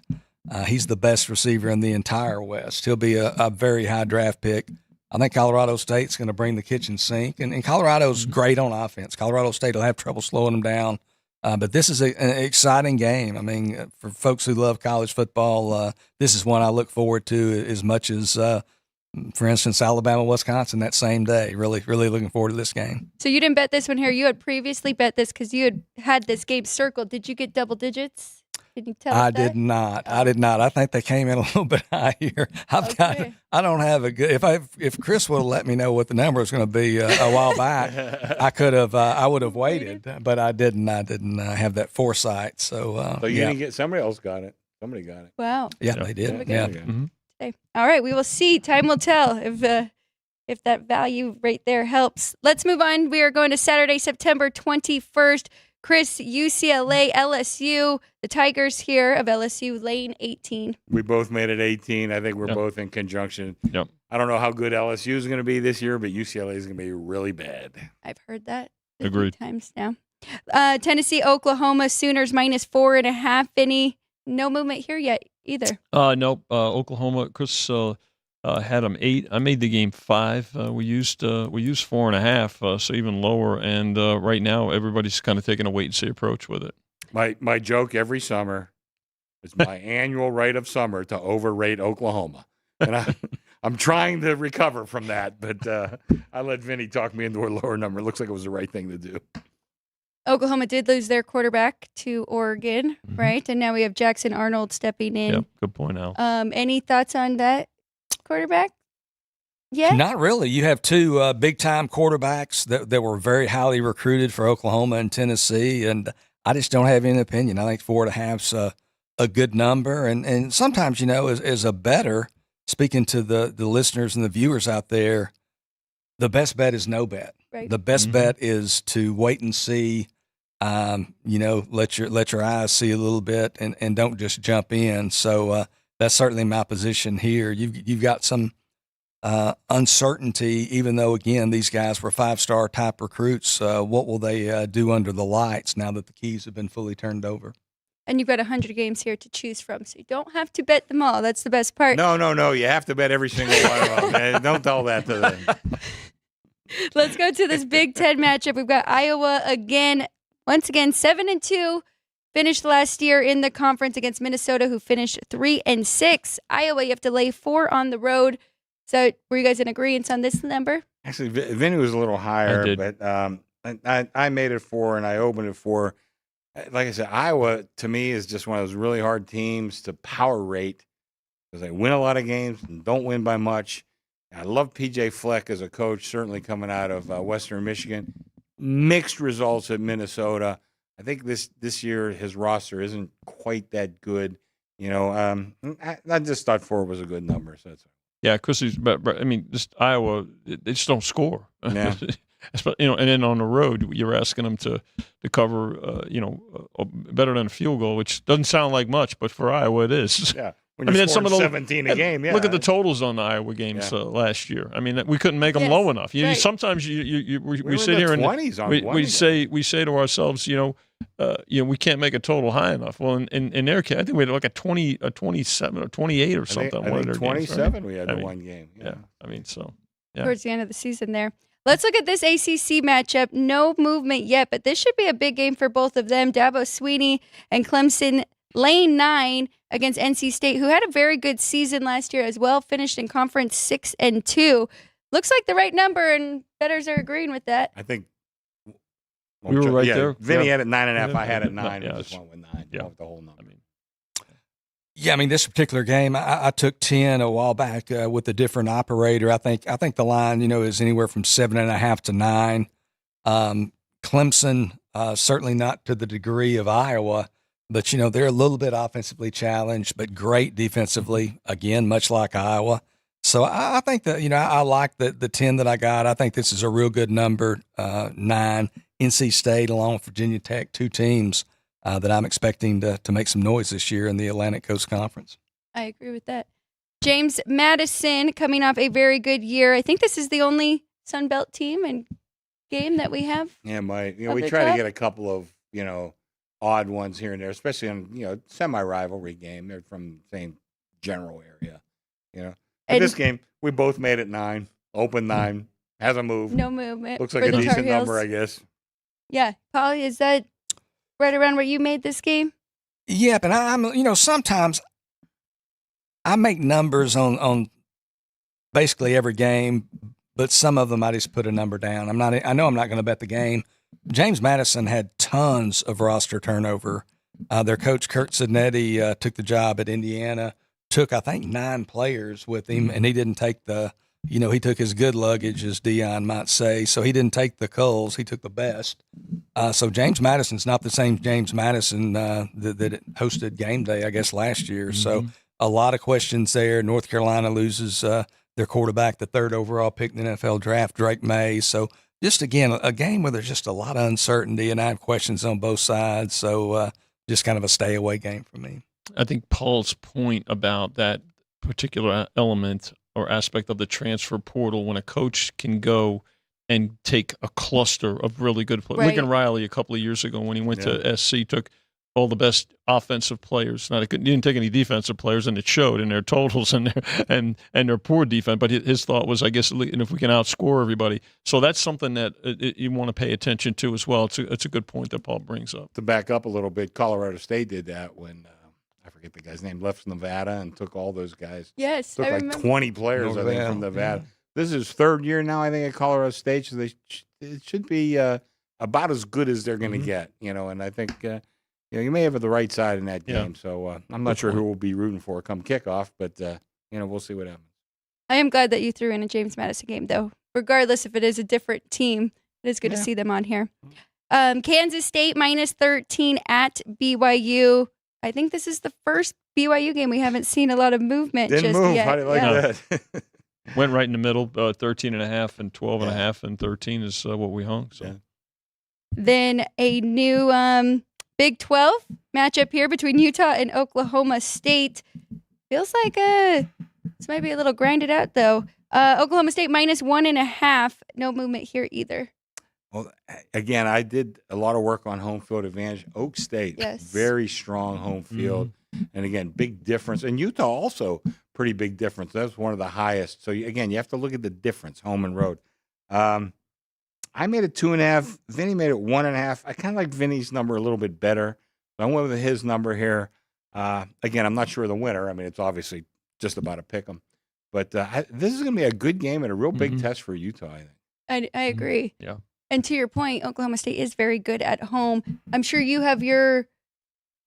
S4: he's the best receiver in the entire West. He'll be a very high draft pick. I think Colorado State's going to bring the kitchen sink, and Colorado's great on offense. Colorado State will have trouble slowing them down, but this is an exciting game. I mean, for folks who love college football, this is one I look forward to as much as, for instance, Alabama, Wisconsin that same day. Really, really looking forward to this game.
S1: So you didn't bet this one here. You had previously bet this because you had this game circled. Did you get double digits? Can you tell us
S4: I
S1: that?
S4: did not. I did not. I think they came in a little bit higher. I don't have a good. If Chris would have let me know what the number was going to be a while back, I could have. I would have waited, but I didn't. I didn't have that foresight. So
S3: you didn't get. Somebody else got it. Somebody got it.
S1: Wow.
S4: Yeah, they did. Yeah.
S2: Mm-hmm.
S1: Okay. All right. We will see. Time will tell if that value right there helps. Let's move on. We are going to Saturday, September 21st. Chris, UCLA, LSU, the Tigers here of LSU, lane 18.
S3: We both made it 18. I think we're both in conjunction.
S2: Yep.
S3: I don't know how good LSU is going to be this year, but UCLA is going to be really bad.
S1: I've heard that a
S2: Agreed.
S1: few times now. Tennessee, Oklahoma, Sooners -4.5. Vinny, no movement here yet either.
S2: Nope. Oklahoma, Chris had them 8. I made the game 5. We used 4.5, so even lower. And right now, everybody's kind of taking a wait and see approach with it.
S3: My joke every summer is my annual rite of summer to overrate Oklahoma, and I'm trying to recover from that. But I let Vinny talk me into a lower number. It looks like it was the right thing to do.
S1: Oklahoma did lose their quarterback to Oregon, right? And now we have Jackson Arnold stepping in.
S2: Yep, good point, Al.
S1: Any thoughts on that quarterback? Yeah.
S4: Not really. You have two big-time quarterbacks that were very highly recruited for Oklahoma and Tennessee, and I just don't have any opinion. I think 4.5's a good number, and sometimes, as a bettor, speaking to the listeners and the viewers out there, the best bet is no bet.
S1: Right.
S4: The best bet is to wait and see. Let your eyes see a little bit, and don't just jump in. So that's certainly my position here. You've got some uncertainty, even though, again, these guys were 5-star type recruits. What will they do under the lights now that the keys have been fully turned over?
S1: And you've got 100 games here to choose from, so you don't have to bet them all. That's the best part.
S3: No. You have to bet every single one of them. Don't tell that to them.
S1: Let's go to this Big Ten matchup. We've got Iowa again. Once again, 7-2. Finished last year in the conference against Minnesota, who finished 3-6. Iowa, you have to lay 4 on the road. So were you guys in agreement on this number?
S3: Actually, Vinny was a little higher, but I made it 4 and I opened it 4. Like I said, Iowa to me is just one of those really hard teams to power rate because they win a lot of games and don't win by much. I love PJ Fleck as a coach, certainly coming out of Western Michigan. Mixed results at Minnesota. I think this year his roster isn't quite that good. I just thought 4 was a good number. So that's
S2: yeah, Chris, but I mean, just Iowa, they just don't score.
S3: Yeah.
S2: And then on the road, you're asking them to cover, better than a field goal, which doesn't sound like much, but for Iowa it is.
S3: Yeah.
S2: I mean, some of those
S3: 17 a game. Yeah.
S2: Look at the totals on the Iowa games last year. I mean, we couldn't make them low enough.
S1: Right.
S2: Sometimes we sit here and we say to ourselves, we can't make a total high enough. Well, in their case, I think we had like a 27 or 28 or something.
S3: I think 27
S2: games, right?
S3: we had in one game.
S2: Yeah. I mean, so yeah.
S1: Towards the end of the season there. Let's look at this ACC matchup. No movement yet, but this should be a big game for both of them. Dabo Swinney and Clemson, lane 9 against NC State, who had a very good season last year as well, finished in conference 6-2. Looks like the right number, and bettors are agreeing with that.
S3: I think
S2: we were right there.
S3: Vinny had it 9.5. I had it 9.
S2: Yeah,
S3: I just went with 9.
S2: Yeah.
S3: With the whole number.
S4: I mean, this particular game, I took 10 a while back with a different operator. I think the line, is anywhere from 7.5 to 9. Clemson, certainly not to the degree of Iowa, but they're a little bit offensively challenged, but great defensively. Again, much like Iowa. So I think that I like the 10 that I got. I think this is a real good number. 9, NC State along with Virginia Tech, 2 teams that I'm expecting to make some noise this year in the Atlantic Coast Conference.
S1: I agree with that. James Madison coming off a very good year. I think this is the only Sun Belt team and game that we have.
S3: Yeah, we
S1: the
S3: try to
S1: top?
S3: get a couple of, odd ones here and there, especially on semi-rivalry game. They're from the same general area, In this game, we both made it 9, open 9, hasn't moved.
S1: No movement.
S3: Looks like
S1: for
S3: a
S1: the Tar
S3: decent
S1: Heels.
S3: number, I guess.
S1: Yeah, Polly, is that right around where you made this game?
S4: Yeah, but I'm sometimes I make numbers on basically every game, but some of them I just put a number down. I know I'm not going to bet the game. James Madison had tons of roster turnover. Their coach Kurt Sidnetti took the job at Indiana. Took I think 9 players with him, and he didn't take he took his good luggage, as Dion might say. So he didn't take the culls; he took the best. So James Madison's not the same James Madison that hosted game day, I guess, last year. So a lot of questions there. North Carolina loses their quarterback, the 3rd overall pick in the NFL draft, Drake May. So just, again, a game where there's just a lot of uncertainty, and I have questions on both sides. So just kind of a stay-away game for me.
S2: I think Paul's point about that particular element or aspect of the transfer portal, when a coach can go and take a cluster of really good players.
S1: Right.
S2: Lincoln Riley, a couple of years ago when he went to SC, took all the best offensive players. He didn't take any defensive players, and it showed in their totals and their poor defense. But his thought was, I guess, and if we can outscore everybody. So that's something that you want to pay attention to as well. It's a good point that Paul brings up.
S3: To back up a little bit, Colorado State did that when I forget the guy's name, left Nevada and took all those guys.
S1: Yes,
S3: Took
S1: I
S3: like
S1: remember.
S3: 20 players, I think, from Nevada. Yeah. This is his 3rd year now, I think, at Colorado State. So it should be about as good as they're going to get, And I think you may have the right side in that game. So I'm not sure who we'll be rooting for come kickoff, but we'll see what happens.
S1: I am glad that you threw in a James Madison game, though. Regardless if it is a different team, it is good to see them on here. Kansas State -13 at BYU. I think this is the first BYU game we haven't seen a lot of movement
S3: Didn't
S1: just
S3: move.
S1: yet.
S3: How do you like that?
S2: Went right in the middle, 13.5 and 12.5, and 13 is what we hung. So.
S3: Yeah.
S1: Then a new Big 12 matchup here between Utah and Oklahoma State. Feels like this might be a little grinded out, though. Oklahoma State -1.5. No movement here either.
S3: Well, again, I did a lot of work on home field advantage. Oak State, very strong home field. And, again, big difference. And Utah also pretty big difference. That's one of the highest. So, again, you have to look at the difference, home and road. I made it 2.5. Vinny made it 1.5. I kind of like Vinny's number a little bit better. So I went with his number here. Again, I'm not sure of the winner. I mean, it's obviously just about a pick 'em. But this is going to be a good game and a real big test for Utah, I think.
S1: I agree.
S2: Yeah.
S1: And to your point, Oklahoma State is very good at home. I'm sure you have your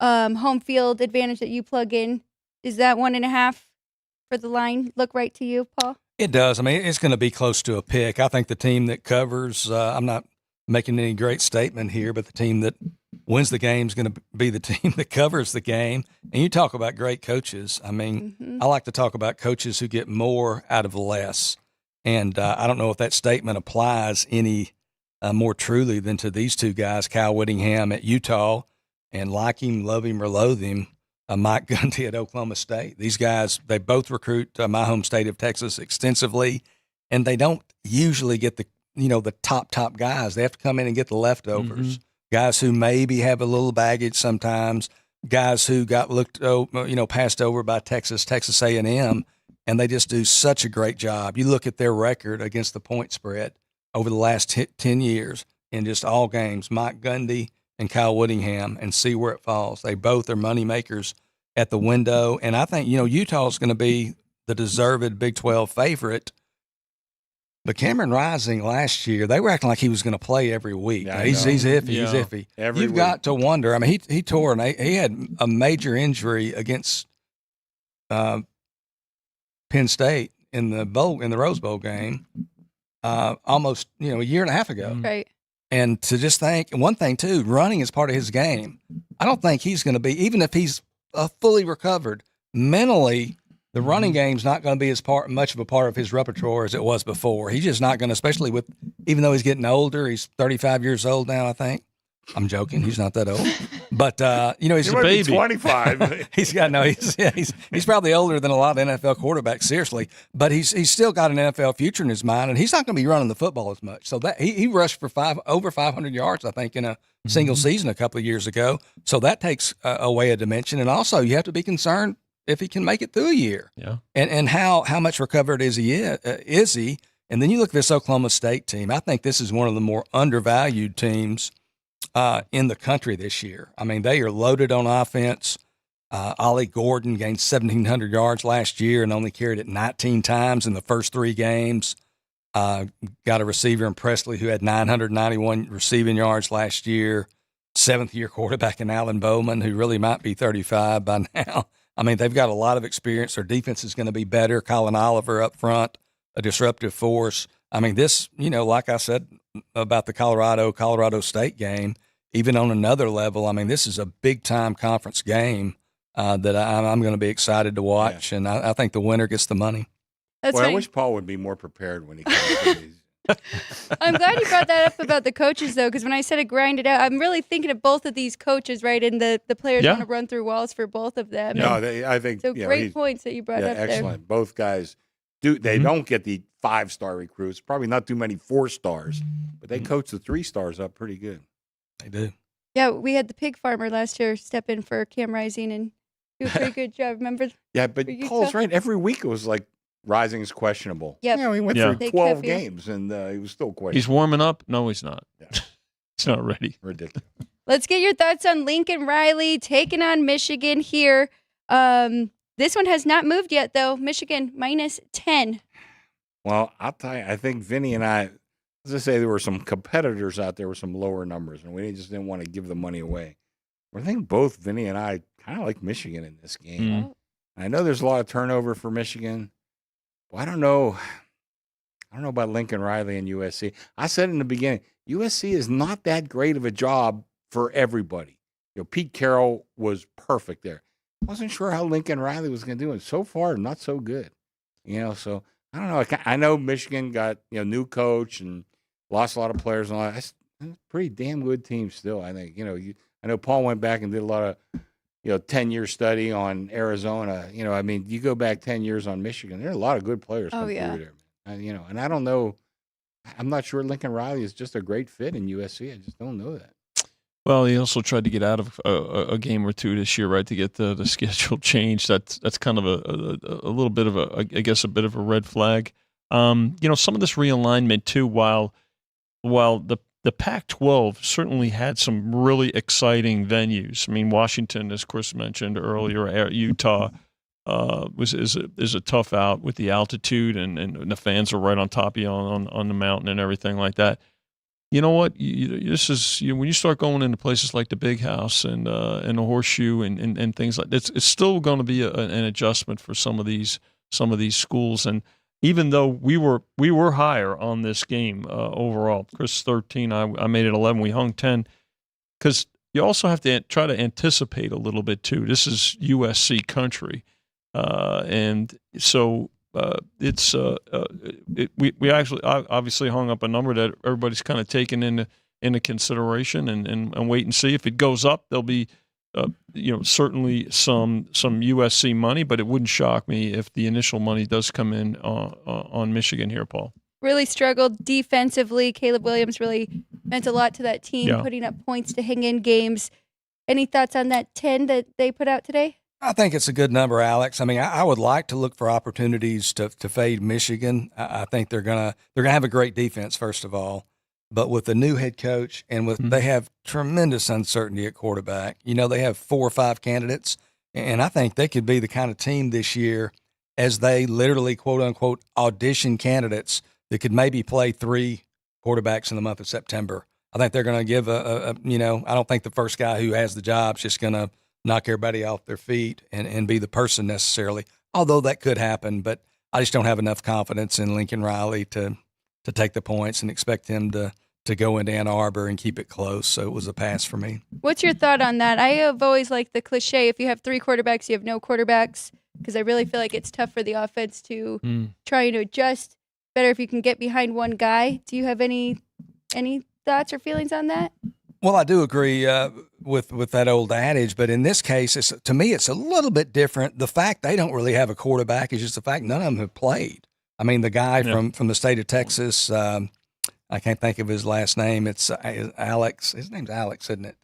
S1: home field advantage that you plug in. Is that 1.5 for the line look right to you, Paul?
S4: It does. I mean, it's going to be close to a pick. I think the team that covers, I'm not making any great statement here, but the team that wins the game is going to be the team that covers the game. And you talk about great coaches. I mean, I like to talk about coaches who get more out of less. And I don't know if that statement applies any more truly than to these two guys, Kyle Whittingham at Utah, and like him, love him, or loathe him, Mike Gundy at Oklahoma State. These guys, they both recruit my home state of Texas extensively, and they don't usually get the top guys. They have to come in and get the leftovers, guys who maybe have a little baggage sometimes, guys who got passed over by Texas A&M, and they just do such a great job. You look at their record against the point spread over the last 10 years in just all games, Mike Gundy and Kyle Whittingham, and see where it falls. They both are money makers at the window. And I think, Utah is going to be the deserved Big 12 favorite. But Cameron Rising last year, they were acting like he was going to play every week.
S3: Yeah,
S4: He's iffy.
S2: Yeah.
S4: He's iffy.
S3: Every
S4: You've
S3: week.
S4: got to wonder. I mean, he tore, he had a major injury against Penn State in the Rose Bowl game almost, a year and a half ago.
S1: Right.
S4: And to just think, one thing too, running is part of his game. I don't think he's going to be, even if he's fully recovered, mentally, the running game's not going to be as much of a part of his repertoire as it was before. He's just not going to, especially even though he's getting older, he's 35 years old now, I think. I'm joking. He's not that old, but he's
S3: You
S4: a
S3: might be
S2: baby.
S3: 25.
S4: He's probably older than a lot of NFL quarterbacks, seriously. But he's still got an NFL future in his mind, and he's not going to be running the football as much. So that he rushed for over 500 yards, I think, in a single season a couple of years ago. So that takes away a dimension, and also you have to be concerned if he can make it through a year.
S2: Yeah.
S4: And how much recovered is he? And then you look at this Oklahoma State team. I think this is one of the more undervalued teams in the country this year. I mean, they are loaded on offense. Ollie Gordon gained 1,700 yards last year and only carried it 19 times in the first 3 games. Got a receiver in Presley who had 991 receiving yards last year. 7th-year quarterback in Alan Bowman, who really might be 35 by now. I mean, they've got a lot of experience. Their defense is going to be better. Colin Oliver up front, a disruptive force. I mean, this, like I said about the Colorado State game, even on another level, I mean, this is a big-time conference game that I'm going to be excited to watch, and I think the winner gets the money.
S1: That's
S3: Well, I
S1: right.
S3: wish Paul would be more prepared when he comes to these.
S1: I'm glad you brought that up about the coaches, though, because when I said it grind it out, I'm really thinking of both of these coaches, right? And the players
S2: Yeah.
S1: want to run through walls for both of them.
S3: No,
S1: And
S3: I think
S1: so
S3: he's-
S1: great points that you brought up
S3: excellent. Both guys do. They
S2: Mhm.
S3: don't get the 5-star recruits. Probably not too many 4-stars, but they coach the 3-stars up pretty good.
S4: They do.
S1: there. Yeah, we had the pig farmer last year step in for Cam Rising and do a pretty good job. Remember?
S3: Yeah, but
S1: For Utah?
S3: Paul's right. Every week it was like Rising is questionable.
S1: Yep.
S3: He went
S2: Yeah.
S3: through
S1: They
S3: 12
S1: kept you.
S3: games and he was still questionable.
S2: He's warming up. No, he's not.
S3: Yeah.
S2: He's not ready.
S3: Ridiculous.
S1: Let's get your thoughts on Lincoln Riley taking on Michigan here. This one has not moved yet, though. Michigan -10.
S3: Well, I'll tell you, I think Vinny and I, as I say, there were some competitors out there with some lower numbers, and we just didn't want to give the money away. I think both Vinny and I kind of like Michigan in this game.
S2: Mm.
S3: I know there's a lot of turnover for Michigan. Well, I don't know about Lincoln Riley and USC. I said in the beginning, USC is not that great of a job for everybody. Pete Carroll was perfect there. Wasn't sure how Lincoln Riley was going to do, and so far, not so good. So I don't know. I know Michigan got new coach and lost a lot of players and all that. That's a pretty damn good team still. I think I know Paul went back and did a lot of 10-year study on Arizona. I mean, you go back 10 years on Michigan, there are a lot of good players come through there. And I don't know. I'm not sure Lincoln Riley is just a great fit in USC. I just don't know that.
S2: Well, he also tried to get out of a game or two this year, right, to get the schedule changed. That's kind of a little bit of a bit of a red flag. Some of this realignment too. While the Pac-12 certainly had some really exciting venues. I mean, Washington, as Chris mentioned earlier, Utah is a tough out with the altitude, and the fans are right on top of you on the mountain and everything like that. You know what? This is when you start going into places like the Big House and the Horseshoe and things like that. It's still going to be an adjustment for some of these schools. And even though we were higher on this game overall, Chris 13, I made it 11. We hung 10 because you also have to try to anticipate a little bit too. This is USC country, and so. We actually obviously hung up a number that everybody's kind of taken into consideration and wait and see. If it goes up, there'll be certainly some USC money, but it wouldn't shock me if the initial money does come in on Michigan here, Paul.
S1: Really struggled defensively. Caleb Williams really meant a lot to that team,
S2: Yeah.
S1: putting up points to hang in games. Any thoughts on that 10 that they put out today?
S4: I think it's a good number, Alex. I mean, I would like to look for opportunities to fade Michigan. I think they're gonna have a great defense, first of all, but with the new head coach and they have tremendous uncertainty at quarterback. They have 4 or 5 candidates, and I think they could be the kind of team this year as they literally quote unquote audition candidates that could maybe play 3 quarterbacks in the month of September. I think they're going to give I don't think the first guy who has the job is just going to knock everybody off their feet and be the person necessarily, although that could happen. But I just don't have enough confidence in Lincoln Riley to take the points and expect him to go into Ann Arbor and keep it close. So it was a pass for me.
S1: What's your thought on that? I have always liked the cliche, if you have 3 quarterbacks, you have no quarterbacks, because I really feel like it's tough for the offense to try to adjust. Better if you can get behind one guy. Do you have any thoughts or feelings on that?
S4: Well, I do agree with that old adage, but in this case, to me, it's a little bit different. The fact they don't really have a quarterback is just the fact none of them have played. I mean, the guy from the state of Texas, I can't think of his last name. It's Alex. His name's Alex, isn't it?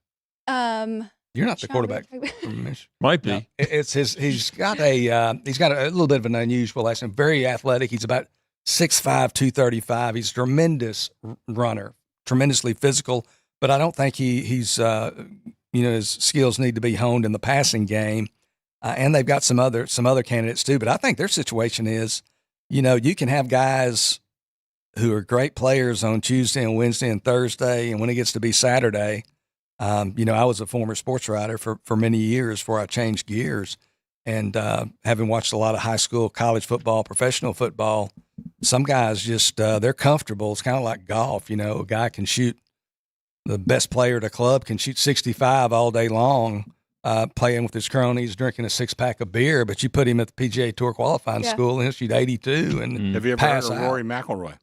S4: You're not the quarterback from Michigan.
S2: Might be.
S4: No, it's his. He's got a little bit of an unusual last name. Very athletic. He's about 6'5", 235. He's a tremendous runner, tremendously physical. But I don't think he's his skills need to be honed in the passing game. And they've got some other candidates too. But I think their situation is, you can have guys who are great players on Tuesday and Wednesday and Thursday, and when it gets to be Saturday, I was a former sports writer for many years before I changed gears, and having watched a lot of high school, college football, professional football, some guys just they're comfortable. It's kind of like golf. A guy can shoot. The best player at a club can shoot 65 all day long, playing with his cronies, drinking a 6-pack of beer. But you put him at the PGA Tour qualifying school, and he'll shoot 82 and
S3: Have you ever heard of Rory McIlroy?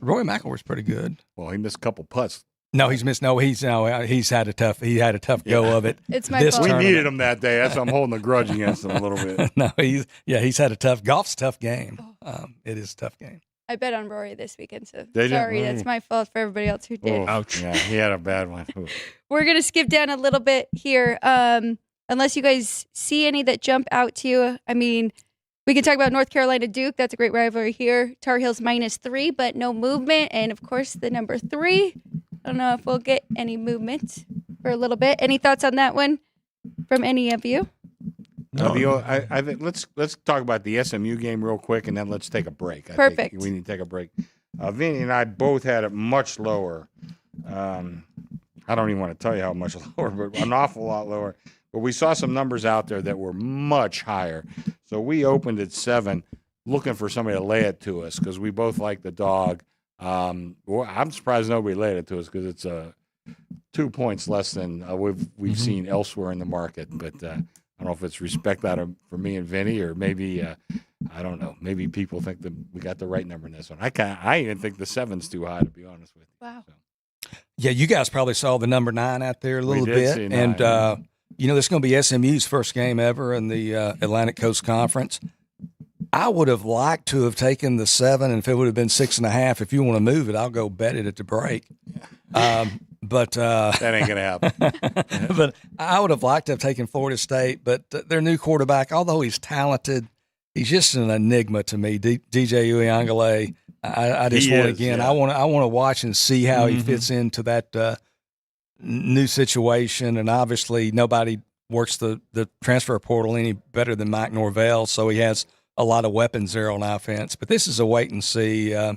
S4: Rory McIlroy's pretty good.
S3: Well, he missed a couple putts.
S4: No, he's missed. No, he's had a tough. He had a tough go of it.
S1: It's my fault.
S3: We needed him that day. That's why I'm holding a grudge against him a little bit.
S4: No, he's had a tough. Golf's a tough game. It is a tough game.
S1: I bet on Rory this weekend, so
S3: Did you?
S1: sorry, that's my fault for everybody else who did.
S3: Oh, ouch. Yeah, he had a bad one. Ooh.
S1: We're going to skip down a little bit here, unless you guys see any that jump out to you. I mean, we can talk about North Carolina Duke. That's a great rivalry here. Tar Heels -3, but no movement. And, of course, the number 3. I don't know if we'll get any movement for a little bit. Any thoughts on that one from any of you?
S3: No. I think let's talk about the SMU game real quick, and then let's take a break.
S1: Perfect.
S3: I think we need to take a break. Vinny and I both had it much lower. I don't even want to tell you how much lower, but an awful lot lower. But we saw some numbers out there that were much higher. So we opened at 7, looking for somebody to lay it to us because we both like the dog. I'm surprised nobody laid it to us because it's 2 points less than we've seen elsewhere in the market. But I don't know if it's respect out of for me and Vinny, or maybe I don't know. Maybe people think that we got the right number in this one. I even think the 7's too high, to be honest with you.
S1: Wow.
S3: So.
S4: Yeah, you guys probably saw the number 9 out there a little bit,
S3: see 9,
S4: and this is going to be SMU's first game ever in the Atlantic Coast Conference. I would have liked to have taken the 7, and if it would have been 6.5, if you want to move it, I'll go bet it at the break. But
S3: that ain't gonna happen.
S4: But I would have liked to have taken Florida State, but their new quarterback, although he's talented, he's just an enigma to me. DJ Uyunglele. I just want again. Yeah. I want to watch and see how he fits into that new situation. And obviously, nobody works the transfer portal any better than Mike Norvell, so he has a lot of weapons there on offense. But this is a wait and see. I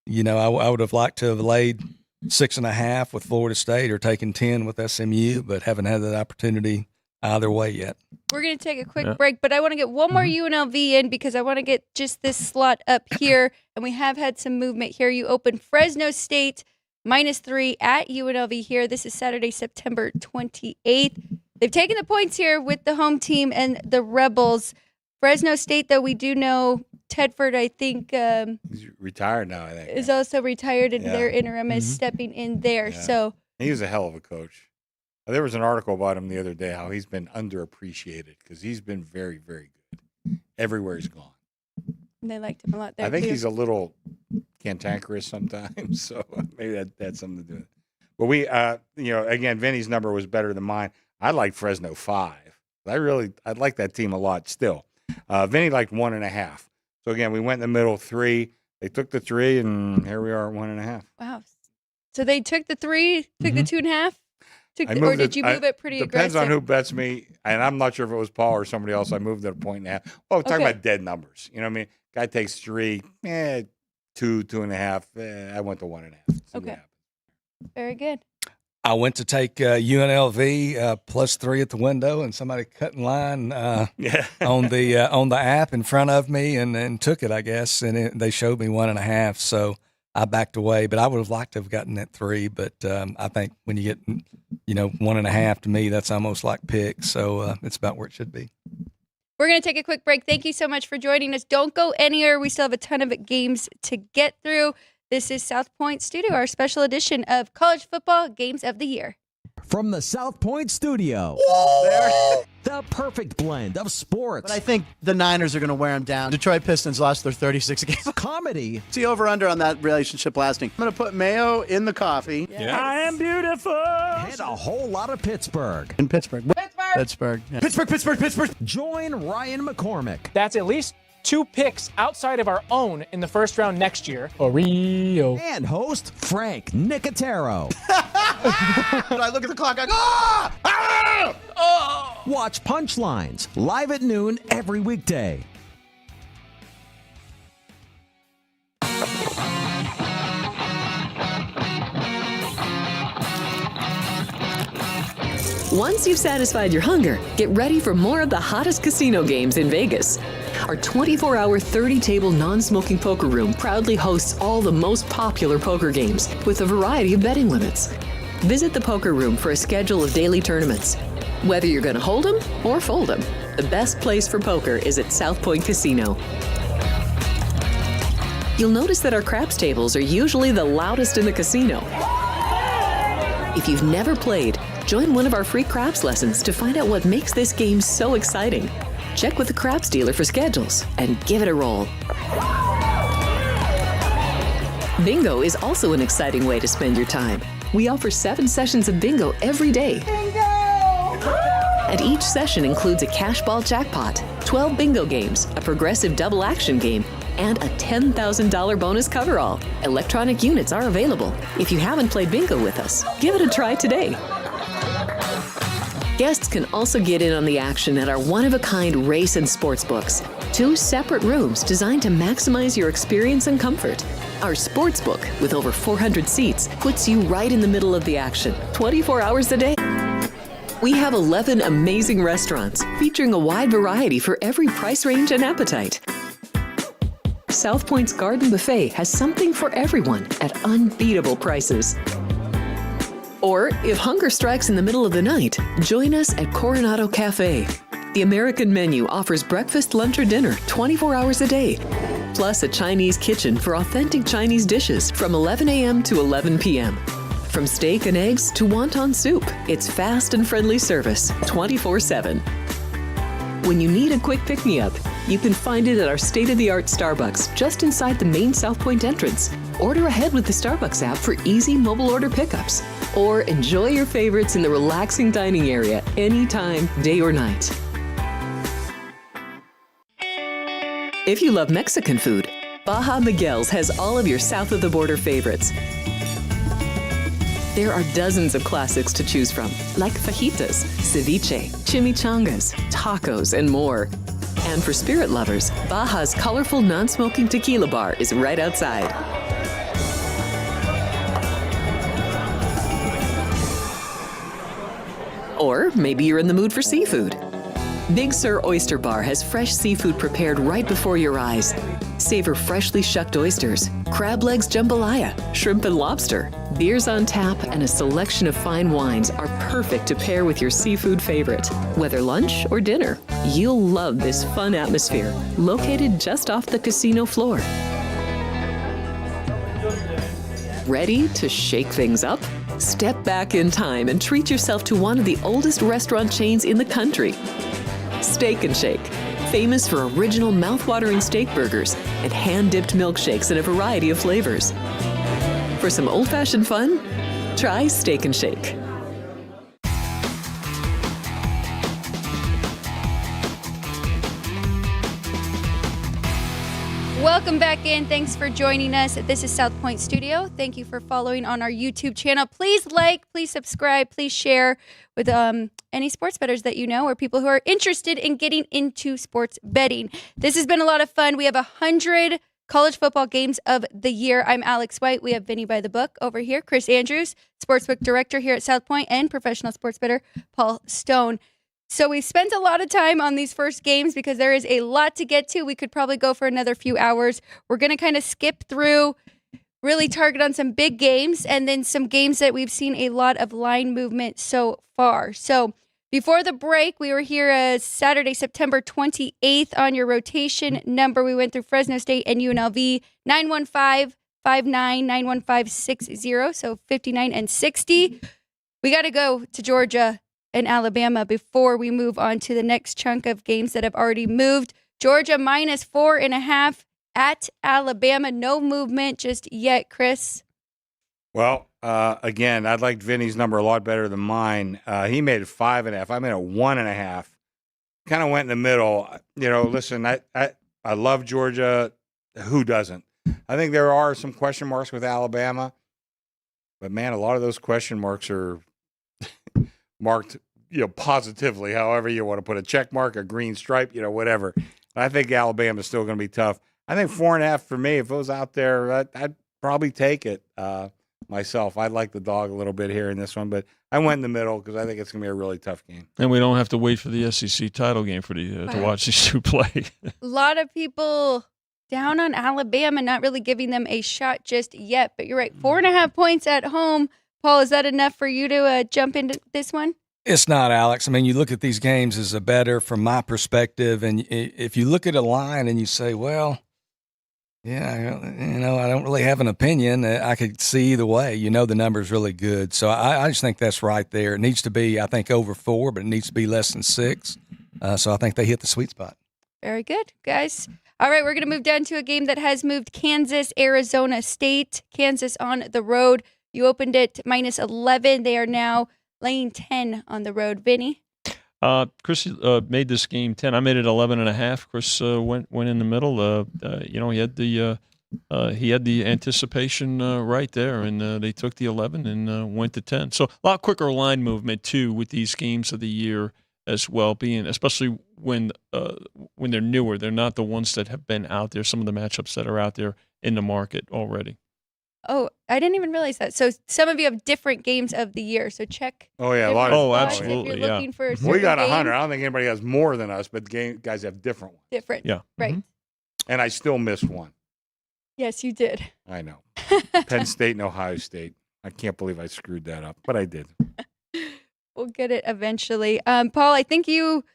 S4: would have liked to have laid 6.5 with Florida State or taken 10 with SMU, but haven't had that opportunity either way yet.
S1: We're going to take a quick break, but I want to get one more UNLV in because I want to get just this slot up here, and we have had some movement here. You open Fresno State -3 at UNLV here. This is Saturday, September 28th. They've taken the points here with the home team and the Rebels. Fresno State, though, we do know Tedford, I think,
S3: he's retired now. I think
S1: is also retired, and their interim is stepping in there.
S3: Yeah.
S1: So
S3: he was a hell of a coach. There was an article about him the other day how he's been underappreciated because he's been very, very good everywhere he's gone.
S1: And they liked him a lot there.
S3: I think
S1: too.
S3: he's a little cantankerous sometimes, so maybe that's something to do with it. But we, again, Vinny's number was better than mine. I like Fresno 5. I like that team a lot still. Vinny liked 1.5. So again, we went in the middle 3. They took the 3, and here we are at 1.5.
S1: Wow. So they took the 3, took the 2.5, or did you move it pretty
S3: depends
S1: aggressive?
S3: on who bets me, and I'm not sure if it was Paul or somebody else. I moved it 1.5. Well, we're talking about dead numbers. You know what I mean? Guy takes 3, 2, 2.5. I went to 1.5.
S1: Okay. Very good.
S4: I went to take UNLV +3 at the window, and somebody cut in line on the app in front of me, and took it, I guess, and they showed me 1.5, so I backed away. But I would have liked to have gotten that 3, but I think when you get 1.5, to me, that's almost like pick, so it's about where it should be.
S1: We're going to take a quick break. Thank you so much for joining us. Don't go anywhere. We still have a ton of games to get through. This is South Point Studio, our special edition of College Football Games of the Year.
S5: from the South Point studio. The perfect blend of sports,
S6: But I think the Niners are going to wear them down. Detroit Pistons lost their 36 games.
S5: comedy,
S6: See over-under on that relationship lasting. I'm going to put mayo in the coffee.
S5: I am beautiful, and a whole lot of Pittsburgh.
S6: In Pittsburgh. Pittsburgh. Yeah.
S5: Pittsburgh. Join Ryan McCormick.
S7: That's at least 2 picks outside of our own in the first round next year. Oreo.
S5: And host Frank Nicotero.
S6: I look at the clock, I go, ah!
S5: Watch Punchlines live at noon every weekday.
S8: Once you've satisfied your hunger, get ready for more of the hottest casino games in Vegas. Our 24-hour, 30-table non-smoking poker room proudly hosts all the most popular poker games with a variety of betting limits. Visit the poker room for a schedule of daily tournaments. Whether you're going to hold 'em or fold 'em, the best place for poker is at South Point Casino. You'll notice that our craps tables are usually the loudest in the casino. If you've never played, join one of our free craps lessons to find out what makes this game so exciting. Check with the craps dealer for schedules and give it a roll. Bingo is also an exciting way to spend your time. We offer 7 sessions of bingo every day. Bingo! And each session includes a cash ball jackpot, 12 bingo games, a progressive double action game, and a $10,000 bonus coverall. Electronic units are available. If you haven't played bingo with us, give it a try today. Guests can also get in on the action at our one-of-a-kind race and sports books. 2 separate rooms designed to maximize your experience and comfort. Our sports book, with over 400 seats, puts you right in the middle of the action, 24 hours a day. We have 11 amazing restaurants featuring a wide variety for every price range and appetite. South Point's Garden Buffet has something for everyone at unbeatable prices. Or, if hunger strikes in the middle of the night, join us at Coronado Cafe. The American menu offers breakfast, lunch, or dinner 24 hours a day, plus a Chinese kitchen for authentic Chinese dishes from 11 a.m. to 11 p.m. From steak and eggs to wonton soup, it's fast and friendly service 24/7. When you need a quick pick-me-up, you can find it at our state-of-the-art Starbucks just inside the main South Point entrance. Order ahead with the Starbucks app for easy mobile order pickups. Or enjoy your favorites in the relaxing dining area anytime, day or night. If you love Mexican food, Baja Miguel's has all of your south-of-the-border favorites. There are dozens of classics to choose from, like fajitas, ceviche, chimichangas, tacos, and more. And for spirit lovers, Baja's colorful non-smoking tequila bar is right outside. Or maybe you're in the mood for seafood. Big Sur Oyster Bar has fresh seafood prepared right before your eyes. Savor freshly shucked oysters, crab legs jambalaya, shrimp and lobster. Beers on tap and a selection of fine wines are perfect to pair with your seafood favorite. Whether lunch or dinner, you'll love this fun atmosphere, located just off the casino floor. Ready to shake things up? Step back in time and treat yourself to one of the oldest restaurant chains in the country. Steak and Shake, famous for original mouth-watering steak burgers and hand-dipped milkshakes in a variety of flavors. For some old-fashioned fun, try Steak and Shake.
S1: Welcome back in. Thanks for joining us. This is South Point Studio. Thank you for following on our YouTube channel. Please like, please subscribe, please share with any sports bettors that you know or people who are interested in getting into sports betting. This has been a lot of fun. We have 100 college football games of the year. I'm Alex White. We have Vinny by the Book over here. Chris Andrews, sportsbook director here at South Point, and professional sports bettor Paul Stone. So we've spent a lot of time on these first games because there is a lot to get to. We could probably go for another few hours. We're going to kind of skip through, really target on some big games, and then some games that we've seen a lot of line movement so far. So before the break, we were here Saturday, September 28th on your rotation number. We went through Fresno State and UNLV, 915-59, 915-60, so 59 and 60. We got to go to Georgia and Alabama before we move on to the next chunk of games that have already moved. Georgia -4.5 at Alabama. No movement just yet, Chris.
S3: Well, again, I liked Vinny's number a lot better than mine. He made it 5.5. I made it 1.5. Kind of went in the middle. Listen, I love Georgia. Who doesn't? I think there are some question marks with Alabama. But, man, a lot of those question marks are marked, positively, however you want to put a check mark, a green stripe, whatever. I think Alabama's still going to be tough. I think 4.5 for me. If it was out there, I'd probably take it myself. I like the dog a little bit here in this one, but I went in the middle because I think it's going to be a really tough game.
S2: And we don't have to wait for the SEC title game to watch these two play.
S1: A lot of people down on Alabama, not really giving them a shot just yet. But you're right, 4.5 points at home. Paul, is that enough for you to jump into this one?
S4: It's not, Alex. I mean, you look at these games as a better from my perspective, and if you look at a line and you say, well, yeah, I don't really have an opinion. I could see either way. The number's really good. So I just think that's right there. It needs to be, I think, over 4, but it needs to be less than 6. So I think they hit the sweet spot.
S1: Very good, guys. All right, we're going to move down to a game that has moved. Kansas, Arizona State. Kansas on the road. You opened it -11. They are now laying 10 on the road. Vinny?
S2: Chris made this game 10. I made it 11.5. Chris went in the middle. He had the anticipation right there, and they took the 11 and went to 10. So a lot quicker line movement too with these games of the year as well, especially when they're newer. They're not the ones that have been out there. Some of the matchups that are out there in the market already.
S1: Oh, I didn't even realize that. So some of you have different games of the year. So check.
S3: Oh, yeah.
S2: Absolutely.
S1: If you're looking for a
S3: We got
S1: certain
S3: 100.
S1: game.
S3: I don't think anybody has more than us, but guys have different ones.
S1: Different.
S2: Yeah.
S1: Right.
S2: Mm-hmm.
S3: And I still missed one.
S1: Yes, you did.
S3: I know. Penn State and Ohio State. I can't believe I screwed that up, but I did.
S1: We'll get it eventually. Paul, I think you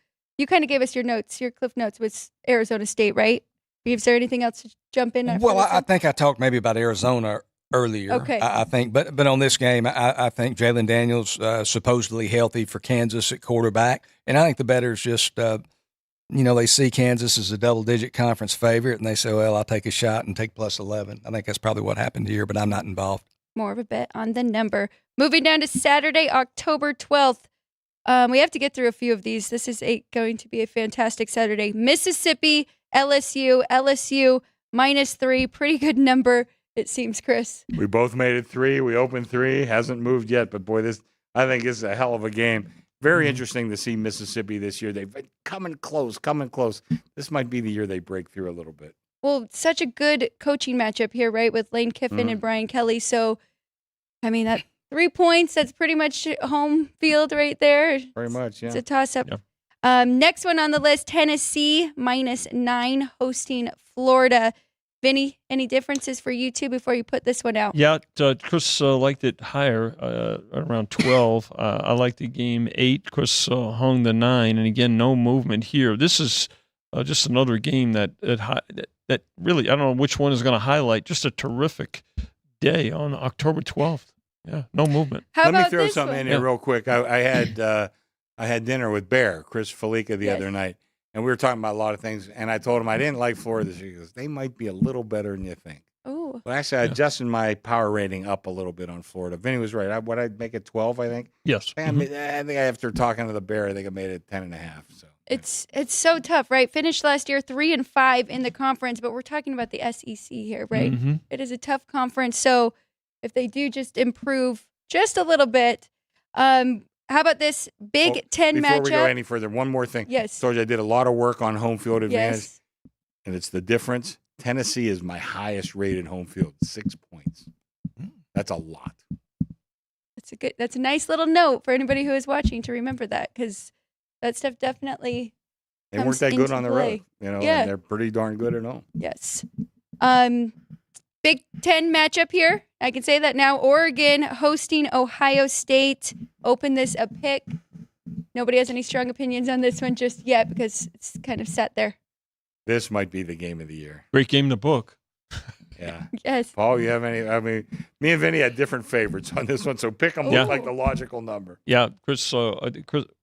S1: kind of gave us your Cliff Notes with Arizona State, right? Is there anything else to jump in?
S4: Well, I think I talked maybe about Arizona earlier.
S1: Okay.
S4: I think, but on this game, I think Jalen Daniels supposedly healthy for Kansas at quarterback, and I think the bettors just, they see Kansas as a double-digit conference favorite, and they say, well, I'll take a shot and take +11. I think that's probably what happened here, but I'm not involved.
S1: More of a bet on the number. Moving down to Saturday, October 12th. We have to get through a few of these. This is going to be a fantastic Saturday. Mississippi, LSU -3. Pretty good number, it seems, Chris.
S3: We both made it 3. We opened 3. Hasn't moved yet, but boy, I think this is a hell of a game. Very interesting to see Mississippi this year. They've been coming close. This might be the year they break through a little bit.
S1: Well, such a good coaching matchup here, right, with Lane Kiffin and Brian Kelly. So, I mean, that 3 points, that's pretty much home field right there.
S3: Very much, yeah.
S1: It's a toss-up.
S2: Yeah.
S1: Next one on the list, Tennessee -9 hosting Florida. Vinny, any differences for you two before you put this one out?
S2: Yeah, Chris liked it higher, around 12. I liked the game 8. Chris hung the 9, and again, no movement here. This is just another game that really, I don't know which one is going to highlight. Just a terrific day on October 12th. Yeah, no movement.
S1: How
S3: Let me
S1: about
S3: throw
S1: this
S3: something
S1: one?
S3: in here real quick. I had dinner with Chris Felica the
S1: Yes.
S3: other night, and we were talking about a lot of things, and I told him I didn't like Florida this year. He goes, they might be a little better than you think.
S1: Oh,
S3: But actually, I adjusted my power rating up a little bit on Florida. Vinny was right. I'd make it 12, I think.
S2: Yes.
S3: I think after talking to the Bear, I think I made it 10.5. So
S1: it's so tough, right? Finished last year 3-5 in the conference, but we're talking about the SEC here, right?
S2: Mm-hmm.
S1: It is a tough conference. So if they do just improve just a little bit, how about this Big Ten
S3: before
S1: matchup?
S3: we go any further, one more thing.
S1: Yes.
S3: Told you I did a lot of work on home field advantage,
S1: Yes.
S3: and it's the difference. Tennessee is my highest rated home field, 6 points. That's a lot.
S1: That's a nice little note for anybody who is watching to remember that, because that stuff definitely
S3: They
S1: comes
S3: weren't that good
S1: into
S3: on the
S1: play.
S3: road,
S1: Yeah.
S3: and they're pretty darn good at home.
S1: Yes. Big Ten matchup here. I can say that now. Oregon hosting Ohio State. Open this a pick. Nobody has any strong opinions on this one just yet because it's kind of set there.
S3: This might be the game of the year.
S2: Great game to book.
S3: Yeah.
S1: Yes.
S3: Paul, you have any? I mean, me and Vinny had different favorites on this one, so pick them
S2: Yeah.
S3: like the logical number.
S2: Yeah, Chris.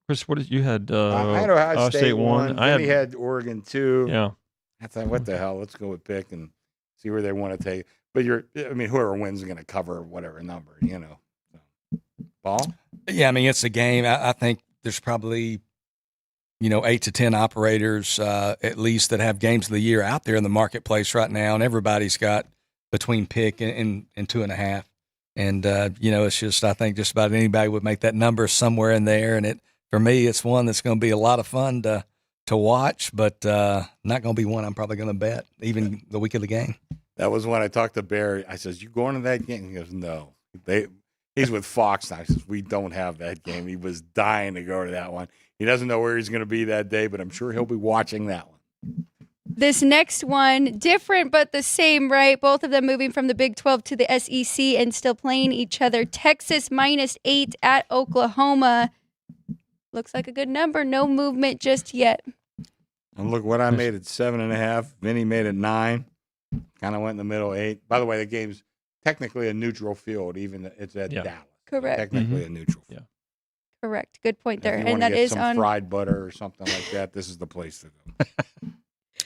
S2: Chris, what did you had?
S3: I had Ohio State
S2: one.
S3: Vinny had Oregon 2.
S2: Yeah.
S3: I thought, what the hell? Let's go with pick and see where they want to take. But whoever wins is going to cover whatever number, So. Paul?
S4: Yeah, I mean, it's a game. I think there's probably, 8 to 10 operators at least that have games of the year out there in the marketplace right now, and everybody's got between pick and 2.5. And, it's just, I think just about anybody would make that number somewhere in there. And for me, it's one that's going to be a lot of fun to watch, but not going to be one I'm probably going to bet, even the week of the game.
S3: That was when I talked to Barry. I says, "You going to that game?" He goes, "No." He's with Fox now. I says, "We don't have that game." He was dying to go to that one. He doesn't know where he's going to be that day, but I'm sure he'll be watching that one.
S1: This next one, different but the same, right? Both of them moving from the Big 12 to the SEC and still playing each other. Texas -8 at Oklahoma. Looks like a good number. No movement just yet.
S3: And look what I made it 7.5. Vinny made it 9. Kind of went in the middle 8. By the way, the game's technically a neutral field, even it's at Dallas.
S1: Correct.
S3: Technically a neutral field.
S2: Yeah.
S1: Correct. Good point there.
S3: If you
S1: And
S3: wanna
S1: that
S3: get
S1: is
S3: some
S1: on
S3: fried butter or something like that, this is the place to go.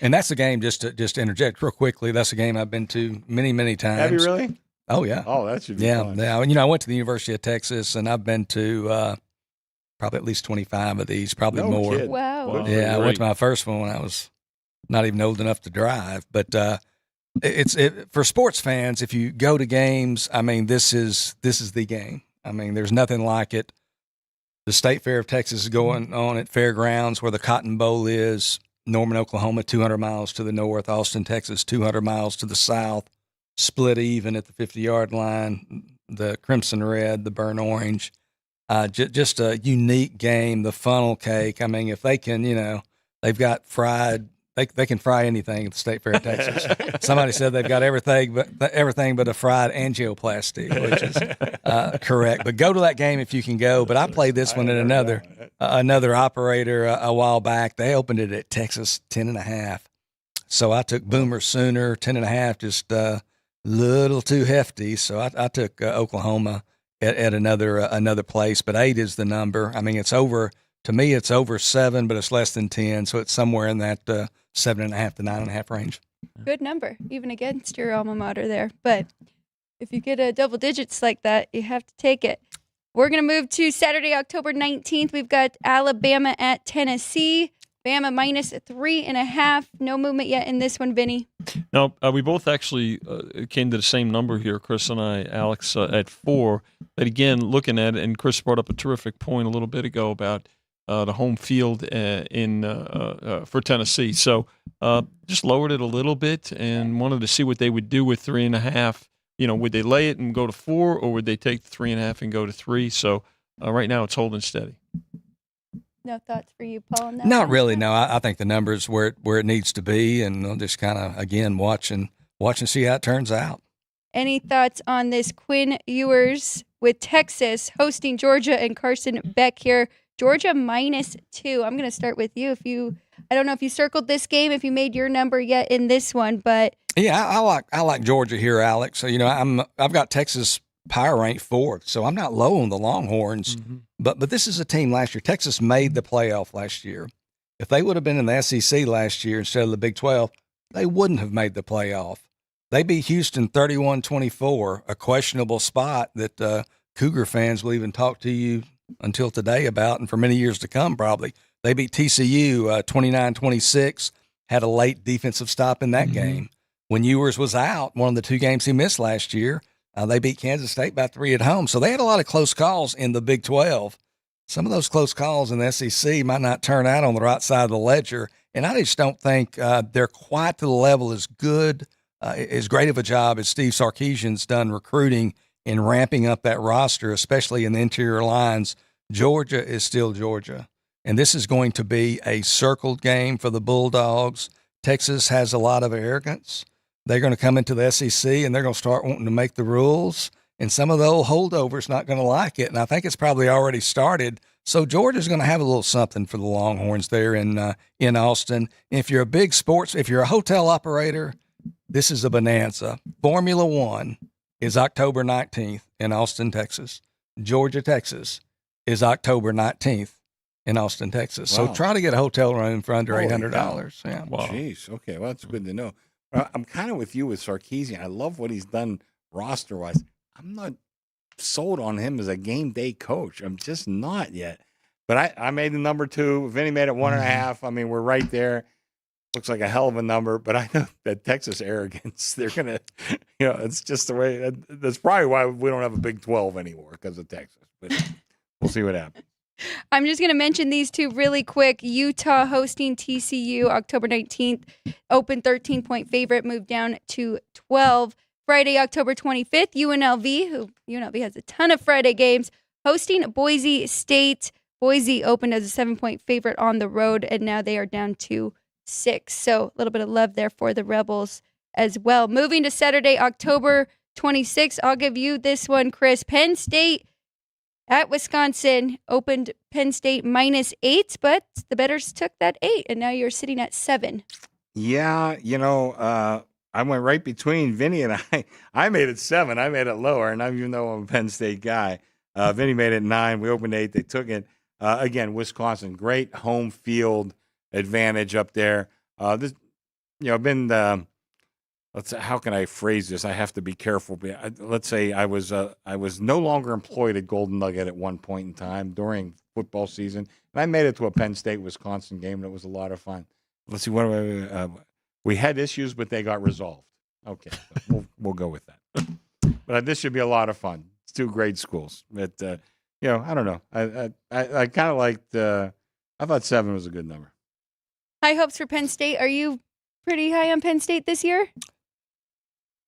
S4: And that's a game, just to interject real quickly, that's a game I've been to many, many times.
S3: Have you really?
S4: Oh, yeah.
S3: Oh, that should be fun.
S4: Yeah. I went to the University of Texas, and I've been to probably at least 25 of these, probably
S3: No
S4: more.
S3: kid.
S1: wow.
S4: Yeah, I went to my first one when I was not even old enough to drive. But it's for sports fans, if you go to games, I mean, this is the game. I mean, there's nothing like it. The State Fair of Texas is going on at Fairgrounds where the Cotton Bowl is. Norman, Oklahoma, 200 miles to the north. Austin, Texas, 200 miles to the south. Split even at the 50-yard line. The crimson red, the burnt orange. Just a unique game. The funnel cake. I mean, if they can, they've got fried. They can fry anything at the State Fair of Texas. Somebody said they've got everything but a fried angioplasty, which is correct. But go to that game if you can go. But I played this one at another operator a while back. They opened it at Texas 10.5. So I took Boomer Sooner 10.5, just a little too hefty. So I took Oklahoma at another place. But 8 is the number. I mean, it's over. To me, it's over 7, but it's less than 10. So it's somewhere in that 7.5 to 9.5 range.
S1: Good number, even against your alma mater there. But if you get a double digits like that, you have to take it. We're going to move to Saturday, October 19th. We've got Alabama at Tennessee. Bama -3.5. No movement yet in this one, Vinny.
S2: No, we both actually came to the same number here, Chris and I, Alex, at 4. But again, looking at it, and Chris brought up a terrific point a little bit ago about the home field for Tennessee. So just lowered it a little bit and wanted to see what they would do with 3.5. Would they lay it and go to 4, or would they take the 3.5 and go to 3? So right now it's holding steady.
S1: No thoughts for you, Paul? On that
S4: Not
S1: one?
S4: really. No, I think the number's where it needs to be, and I'll just kind of again watch and see how it turns out. Any
S1: thoughts on this? Quinn Ewers with Texas hosting Georgia and Carson Beck here. Georgia -2. I'm going to start with you. I don't know if you circled this game, if you made your number yet in this one, but
S4: yeah, I like Georgia here, Alex. So I've got Texas power ranked 4th, so I'm not low on the Longhorns. Mm-hmm. But this is a team last year. Texas made the playoff last year. If they would have been in the SEC last year instead of the Big 12, they wouldn't have made the playoff. They beat Houston 31-24, a questionable spot that Cougar fans will even talk to you until today about, and for many years to come probably. They beat TCU 29-26, had a late defensive stop in that game. When Ewers was out, one of the 2 games he missed last year, they beat Kansas State by 3 at home. So they had a lot of close calls in the Big 12. Some of those close calls in the SEC might not turn out on the right side of the ledger, and I just don't think they're quite to the level as great of a job as Steve Sarkisian's done recruiting and ramping up that roster, especially in the interior lines. Georgia is still Georgia, and this is going to be a circled game for the Bulldogs. Texas has a lot of arrogance. They're going to come into the SEC, and they're going to start wanting to make the rules, and some of the old holdovers not going to like it, and I think it's probably already started. So Georgia's going to have a little something for the Longhorns there in Austin. If you're a big if you're a hotel operator, this is a bonanza. Formula One is October 19th in Austin, Texas. Georgia, Texas is October 19th in Austin, Texas.
S3: Wow.
S4: So try to get a hotel room for under
S3: Holy
S4: $800. Yeah.
S2: Wow.
S3: Jeez. Okay. Well, that's good to know. I'm kind of with you with Sarkisian. I love what he's done roster wise. I'm not sold on him as a game day coach. I'm just not yet. But I made the number 2. Vinny made it 1.5. I mean, we're right there. Looks like a hell of a number. But I know that Texas arrogance, they're going to, it's just the way. That's probably why we don't have a Big 12 anymore, because of Texas. But we'll see what happens.
S1: I'm just going to mention these two really quick. Utah hosting TCU October 19th. Open 13-point favorite, moved down to 12. Friday, October 25th, UNLV has a ton of Friday games, hosting Boise State. Boise opened as a 7-point favorite on the road, and now they are down to 6. So a little bit of love there for the Rebels as well. Moving to Saturday, October 26th. I'll give you this one, Chris. Penn State at Wisconsin opened Penn State -8, but the bettors took that 8, and now you're sitting at 7.
S3: Yeah, I went right between Vinny and I. I made it 7. I made it lower, and even though I'm a Penn State guy, Vinny made it 9. We opened 8. They took it. Again, Wisconsin, great home field advantage up there. This, been. How can I phrase this? I have to be careful. Let's say I was no longer employed at Golden Nugget at one point in time during football season, and I made it to a Penn State Wisconsin game, and it was a lot of fun. Let's see, we had issues, but they got resolved. Okay, so we'll go with that. But this should be a lot of fun. It's 2 great schools. But I don't know. I kind of liked. I thought 7 was a good number.
S1: High hopes for Penn State. Are you pretty high on Penn State this year?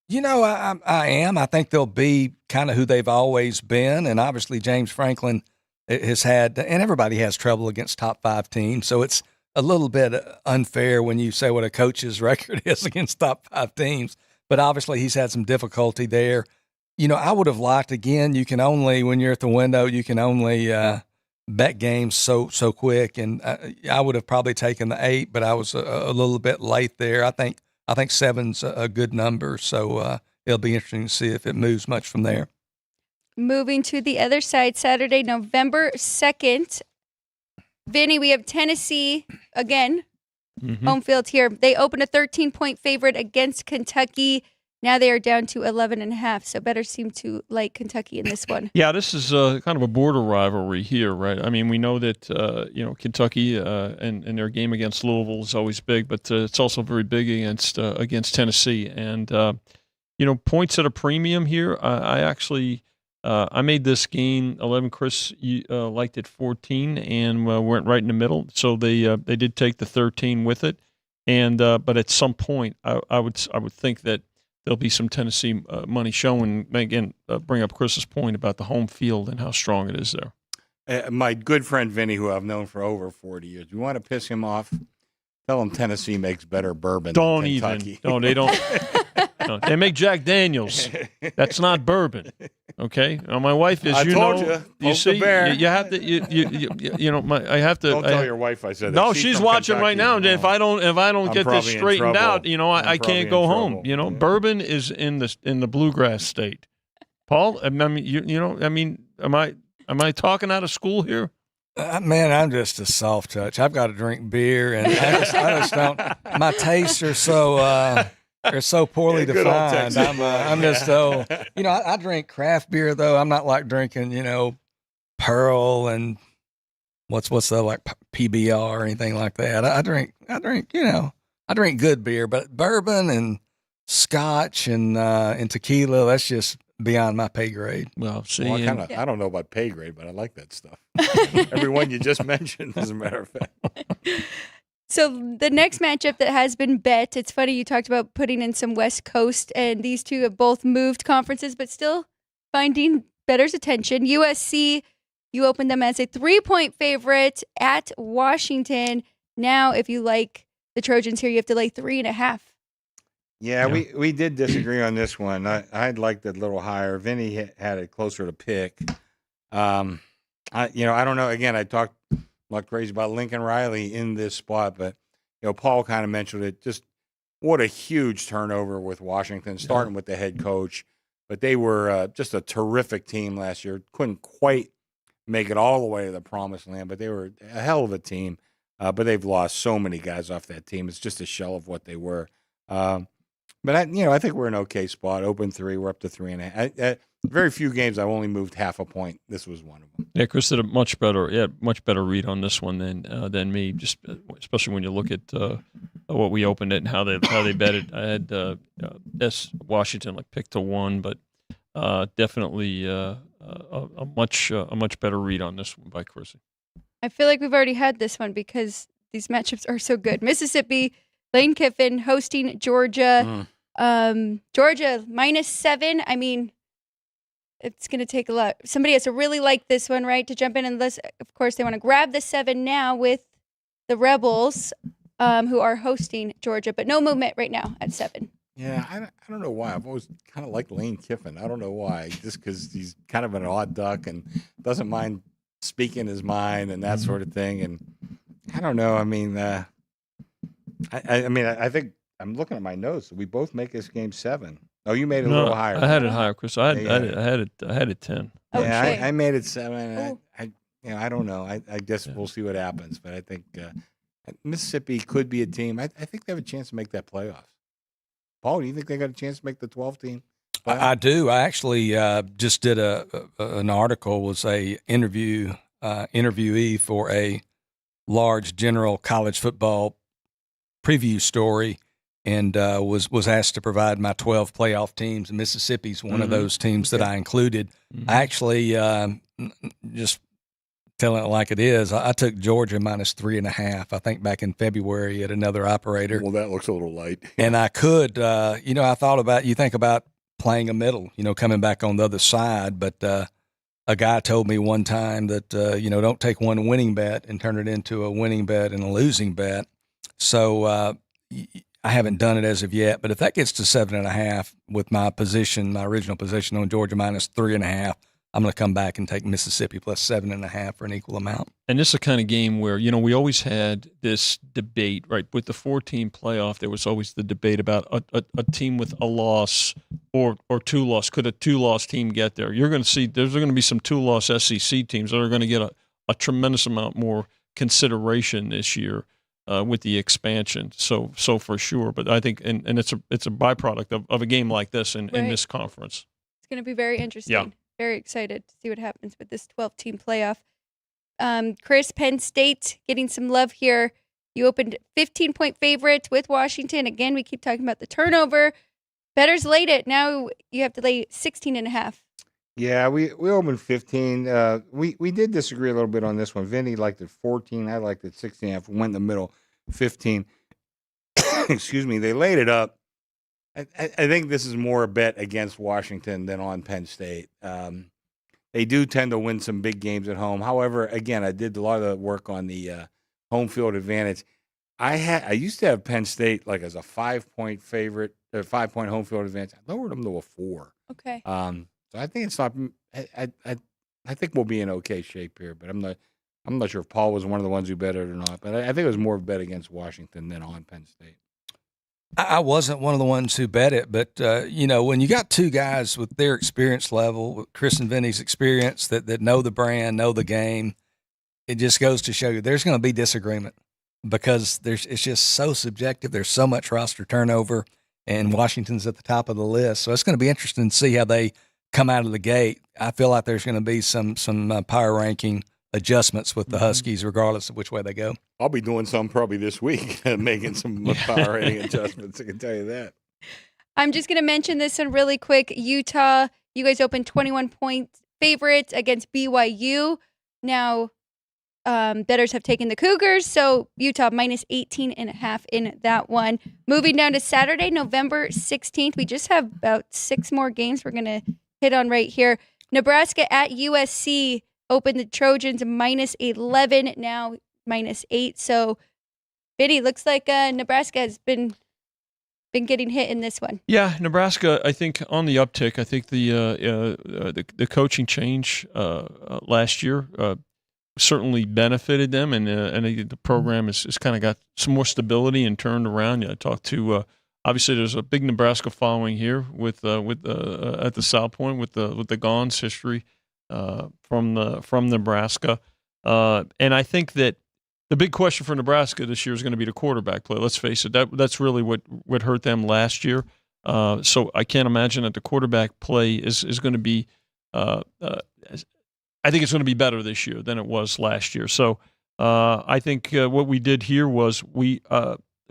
S4: I am. I think they'll be kind of who they've always been. And obviously James Franklin has had, and everybody has trouble against top 5 teams. So it's a little bit unfair when you say what a coach's record is against top 5 teams. But obviously he's had some difficulty there. I would have liked, again, you can only, when you're at the window, you can only bet games so quick. And I would have probably taken the 8, but I was a little bit late there. I think 7's a good number, so it'll be interesting to see if it moves much from there.
S1: Moving to the other side, Saturday, November 2nd. Vinny, we have Tennessee again, home field here. They opened a 13-point favorite against Kentucky. Now they are down to 11.5, so better seem to like Kentucky in this one.
S2: Yeah, this is kind of a border rivalry here, right? I mean, we know that Kentucky and their game against Louisville is always big, but it's also very big against Tennessee. And points at a premium here. I actually made this game 11. Chris liked it 14 and went right in the middle. So they did take the 13 with it, and but at some point I would think that there'll be some Tennessee money showing. Again, bring up Chris's point about the home field and how strong it is there.
S3: My good friend Vinny, who I've known for over 40 years, you want to piss him off? Tell him Tennessee makes better bourbon than Kentucky.
S2: They don't. No, they make Jack Daniels. That's not bourbon. Okay, my wife is.
S3: I told
S2: you see, you have to. I have to.
S3: Don't tell your wife I said that.
S2: No, she's watching
S3: Kentucky.
S2: right now. And if I don't get this straightened out, I can't go home.
S3: Yeah.
S2: Bourbon is in the bluegrass state. Paul, I mean, am I talking out of school here?
S4: Man, I'm just a soft touch. I've got to drink beer, and I just don't. My tastes are so. They're so poorly defined. I'm just so, I drink craft beer though. I'm not like drinking, Pearl and what's the like PBR or anything like that. I drink, I drink good beer, but bourbon and scotch and tequila, that's just beyond my pay grade.
S2: Well, see,
S3: I don't know about pay grade, but I like that stuff. Everyone you just mentioned, as a matter of fact.
S1: So the next matchup that has been bet, it's funny you talked about putting in some West Coast, and these two have both moved conferences, but still finding bettors' attention. USC, you opened them as a 3-point favorite at Washington. Now, if you like the Trojans here, you have to lay 3.5.
S3: Yeah, we did disagree on this one. I'd liked it a little higher. Vinny had it closer to pick. I don't know. Again, I talked like crazy about Lincoln Riley in this spot, but Paul kind of mentioned it. Just what a huge turnover with Washington, starting with the head coach. But they were just a terrific team last year. Couldn't quite make it all the way to the promised land, but they were a hell of a team. But they've lost so many guys off that team. It's just a shell of what they were. But I think we're in an okay spot. Open 3, we're up to 3.5. Very few games I've only moved half a point. This was one of them.
S2: Yeah, Chris did a much better read on this one than me. Just especially when you look at what we opened it and how they bet it. I had Washington like picked to 1, but definitely a much better read on this one by Chrissy.
S1: I feel like we've already had this one because these matchups are so good. Mississippi, Lane Kiffin hosting Georgia. Georgia -7. I mean, it's going to take a lot. Somebody has to really like this one, right, to jump in. Unless, of course, they want to grab the 7 now with the Rebels, who are hosting Georgia. But no movement right now at 7.
S3: Yeah, I don't know why. I've always kind of liked Lane Kiffin. I don't know why. Just because he's kind of an odd duck and doesn't mind speaking his mind and that sort of thing. And I don't know. I mean, I think I'm looking at my notes. We both make this game 7. Oh, you made it a little higher.
S2: I had it higher, Chris. I had it 10.
S1: Okay.
S3: Yeah, I made it 7. I don't know. I guess we'll see what happens. But I think Mississippi could be a team. I think they have a chance to make that playoffs. Paul, do you think they got a chance to make the 12 team?
S4: I do. I actually just did an article, was a interviewee for a large general college football preview story, and was asked to provide my 12 playoff teams. And Mississippi's one of those teams that I included. I actually just telling it like it is. I took Georgia -3.5. I think back in February at another operator.
S3: Well, that looks a little light.
S4: And I could, I thought about, you think about playing a middle, coming back on the other side. But a guy told me one time that, don't take one winning bet and turn it into a winning bet and a losing bet. So I haven't done it as of yet. But if that gets to 7.5 with my original position on Georgia -3.5, I'm going to come back and take Mississippi plus 7.5 for an equal amount.
S2: And this is a kind of game where, we always had this debate, right? With the 4-team playoff, there was always the debate about a team with a loss or 2 loss. Could a 2-loss team get there? You're going to see there's going to be some 2-loss SEC teams that are going to get a tremendous amount more consideration this year with the expansion. So for sure. But I think, and it's a byproduct of a game like this in this conference.
S1: It's going to be very interesting.
S2: Yeah.
S1: Very excited to see what happens with this 12-team playoff. Chris, Penn State getting some love here. You opened 15-point favorite with Washington. Again, we keep talking about the turnover. Bettors laid it. Now you have to lay 16.5.
S3: Yeah, we opened 15. We did disagree a little bit on this one. Vinny liked it 14. I liked it 16.5. We went in the middle, 15. Excuse me. They laid it up. I think this is more a bet against Washington than on Penn State. They do tend to win some big games at home. However, again, I did a lot of the work on the home field advantage. I used to have Penn State like as a 5-point favorite, or 5-point home field advantage. I lowered them to a 4.
S1: Okay.
S3: So I think it's not. I think we'll be in okay shape here, but I'm not sure if Paul was one of the ones who bet it or not. But I think it was more of a bet against Washington than on Penn State.
S4: I wasn't one of the ones who bet it, but, when you got two guys with their experience level, with Chris and Vinny's experience, that know the brand, know the game, it just goes to show you there's going to be disagreement because it's just so subjective. There's so much roster turnover, and Washington's at the top of the list. So it's going to be interesting to see how they come out of the gate. I feel like there's going to be some power ranking adjustments with the Huskies, regardless of which way they go.
S3: I'll be doing some probably this week, making some power rating adjustments. I can tell you that.
S1: I'm just going to mention this one really quick. Utah, you guys opened 21-point favorites against BYU. Now, bettors have taken the Cougars, so Utah -18.5 in that one. Moving down to Saturday, November 16th. We just have about 6 more games we're going to hit on right here. Nebraska at USC. Opened the Trojans -11, now -8. So, Vinny, looks like Nebraska has been getting hit in this one.
S2: Yeah, Nebraska, I think on the uptick. I think the coaching change last year certainly benefited them, and I think the program has kind of got some more stability and turned around. I talked to obviously there's a big Nebraska following here with at the South Point with the Gons history from Nebraska, and I think that the big question for Nebraska this year is going to be the quarterback play. Let's face it, that's really what hurt them last year. So I can't imagine that the quarterback play is going to be. I think it's going to be better this year than it was last year. So I think what we did here was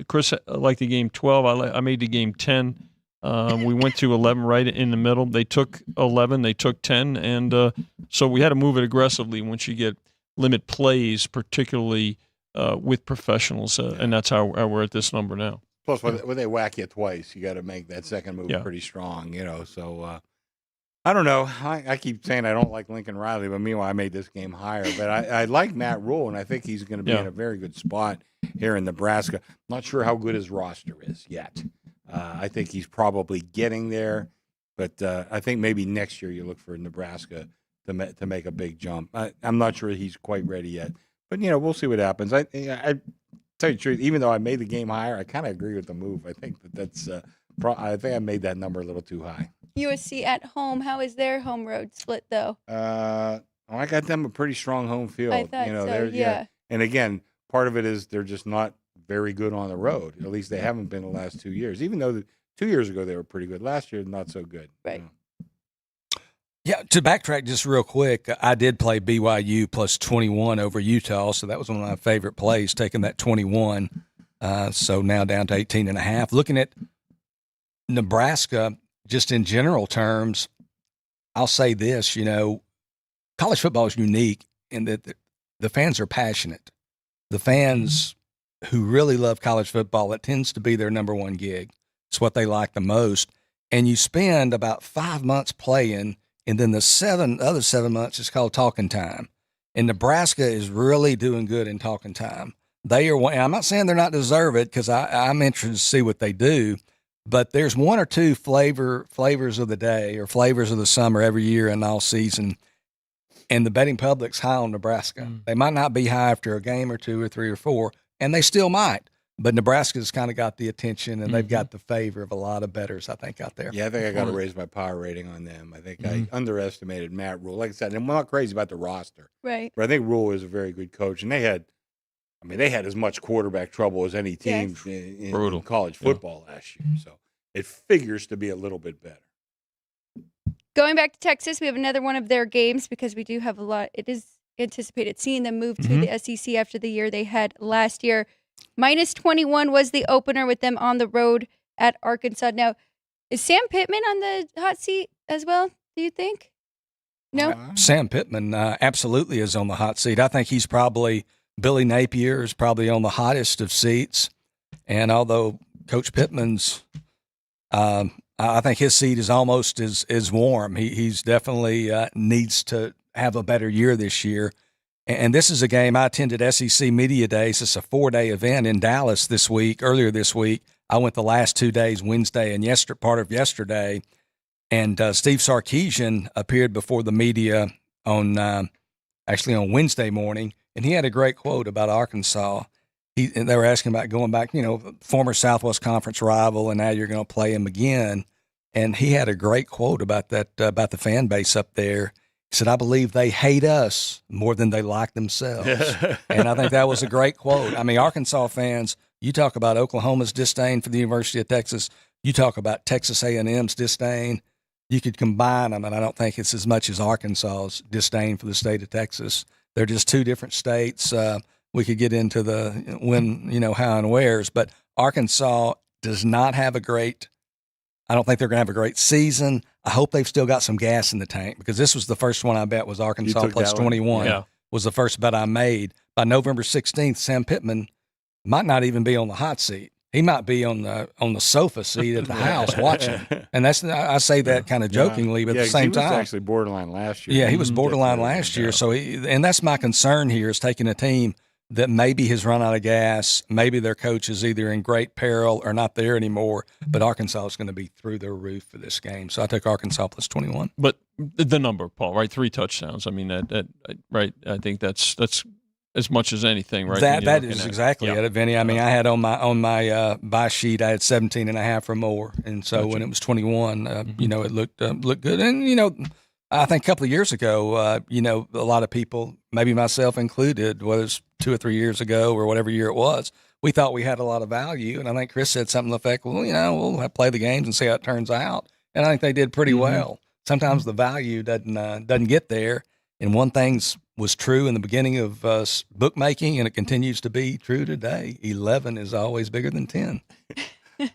S2: Chris liked the game 12. I made the game 10. We went to 11 right in the middle. They took 11. They took 10. And so we had to move it aggressively once you get limit plays, particularly with professionals. And that's how we're at this number now.
S3: Plus, when they whack you twice, you got to make that second move pretty strong, So I don't know. I keep saying I don't like Lincoln Riley, but meanwhile, I made this game higher. But I like Matt Rule, and I think he's going to be in a very good spot here in Nebraska. I'm not sure how good his roster is yet. I think he's probably getting there, but I think maybe next year you look for Nebraska to make a big jump. I'm not sure he's quite ready yet, but we'll see what happens. I tell you the truth, even though I made the game higher, I kind of agree with the move. I think that's I think I made that number a little too high.
S1: USC at home. How is their home road split though?
S3: I got them a pretty strong home field.
S1: I thought so. Yeah.
S3: And again, part of it is they're just not very good on the road. At least they haven't been the last 2 years. Even though 2 years ago they were pretty good. Last year, not so good.
S1: Right.
S4: Yeah, to backtrack just real quick, I did play BYU plus 21 over Utah, so that was one of my favorite plays, taking that 21. So now down to 18.5. Looking at Nebraska, just in general terms, I'll say this, college football is unique in that the fans are passionate. The fans who really love college football, that tends to be their number one gig. It's what they like the most. And you spend about 5 months playing, and then the other 7 months is called talking time. And Nebraska is really doing good in talking time. They are, and I'm not saying they're not deserved it, because I'm interested to see what they do, but there's one or two flavors of the day or flavors of the summer every year and all season. And the betting public's high on Nebraska. They might not be high after a game or two or three or four, and they still might. But Nebraska's kind of got the attention, and they've got the favor of a lot of bettors, I think, out there.
S3: Yeah, I think I got to raise my power rating on them. I think I underestimated Matt Rule. Like I said, I'm not crazy about the roster.
S1: Right.
S3: But I think Rule is a very good coach, and they had as much quarterback trouble as any team in college football last year. So it figures to be a little bit better.
S1: Going back to Texas, we have another one of their games because we do have a lot. It is anticipated seeing them move to the SEC after the year they had last year. Minus 21 was the opener with them on the road at Arkansas. Now, is Sam Pittman on the hot seat as well, do you think? No?
S4: Sam Pittman absolutely is on the hot seat. I think he's probably, Billy Napier is probably on the hottest of seats. And although Coach Pittman's, I think his seat is almost as warm. He's definitely needs to have a better year this year. And this is a game I attended SEC Media Days. It's a 4-day event in Dallas earlier this week. I went the last 2 days, Wednesday and part of yesterday. And Steve Sarkisian appeared before the media on Wednesday morning, and he had a great quote about Arkansas. And they were asking about going back, former Southwest Conference rival, and now you're going to play him again. And he had a great quote about that, about the fan base up there. He said, "I believe they hate us more than they like themselves." And I think that was a great quote. I mean, Arkansas fans, you talk about Oklahoma's disdain for the University of Texas. You talk about Texas A&M's disdain. You could combine them, and I don't think it's as much as Arkansas's disdain for the state of Texas. They're just two different states. We could get into the when, how and wheres, but Arkansas does not have I don't think they're going to have a great season. I hope they've still got some gas in the tank, because this was the first one I bet was Arkansas plus 21 was the first bet I made. By November 16th, Sam Pittman might not even be on the hot seat. He might be on the sofa seat at the house watching. And I say that kind of jokingly, but at the same time.
S3: He was actually borderline last year.
S4: Yeah, he was borderline last year. So, and that's my concern here, is taking a team that maybe has run out of gas. Maybe their coach is either in great peril or not there anymore. But Arkansas is going to be through their roof for this game. So I took Arkansas plus 21.
S2: But the number, Paul, right? 3 touchdowns. I mean, right? I think that's as much as anything, right?
S4: That is exactly it, Vinny. I mean, I had on my buy sheet, I had 17.5 or more, and so when it was 21, it looked good. And I think a couple of years ago, a lot of people, maybe myself included, whether it's 2 or 3 years ago or whatever year it was, we thought we had a lot of value. And I think Chris said something to the effect, well, we'll play the games and see how it turns out. And I think they did pretty well. Sometimes the value doesn't get there. And one thing was true in the beginning of bookmaking, and it continues to be true today. 11 is always bigger than 10.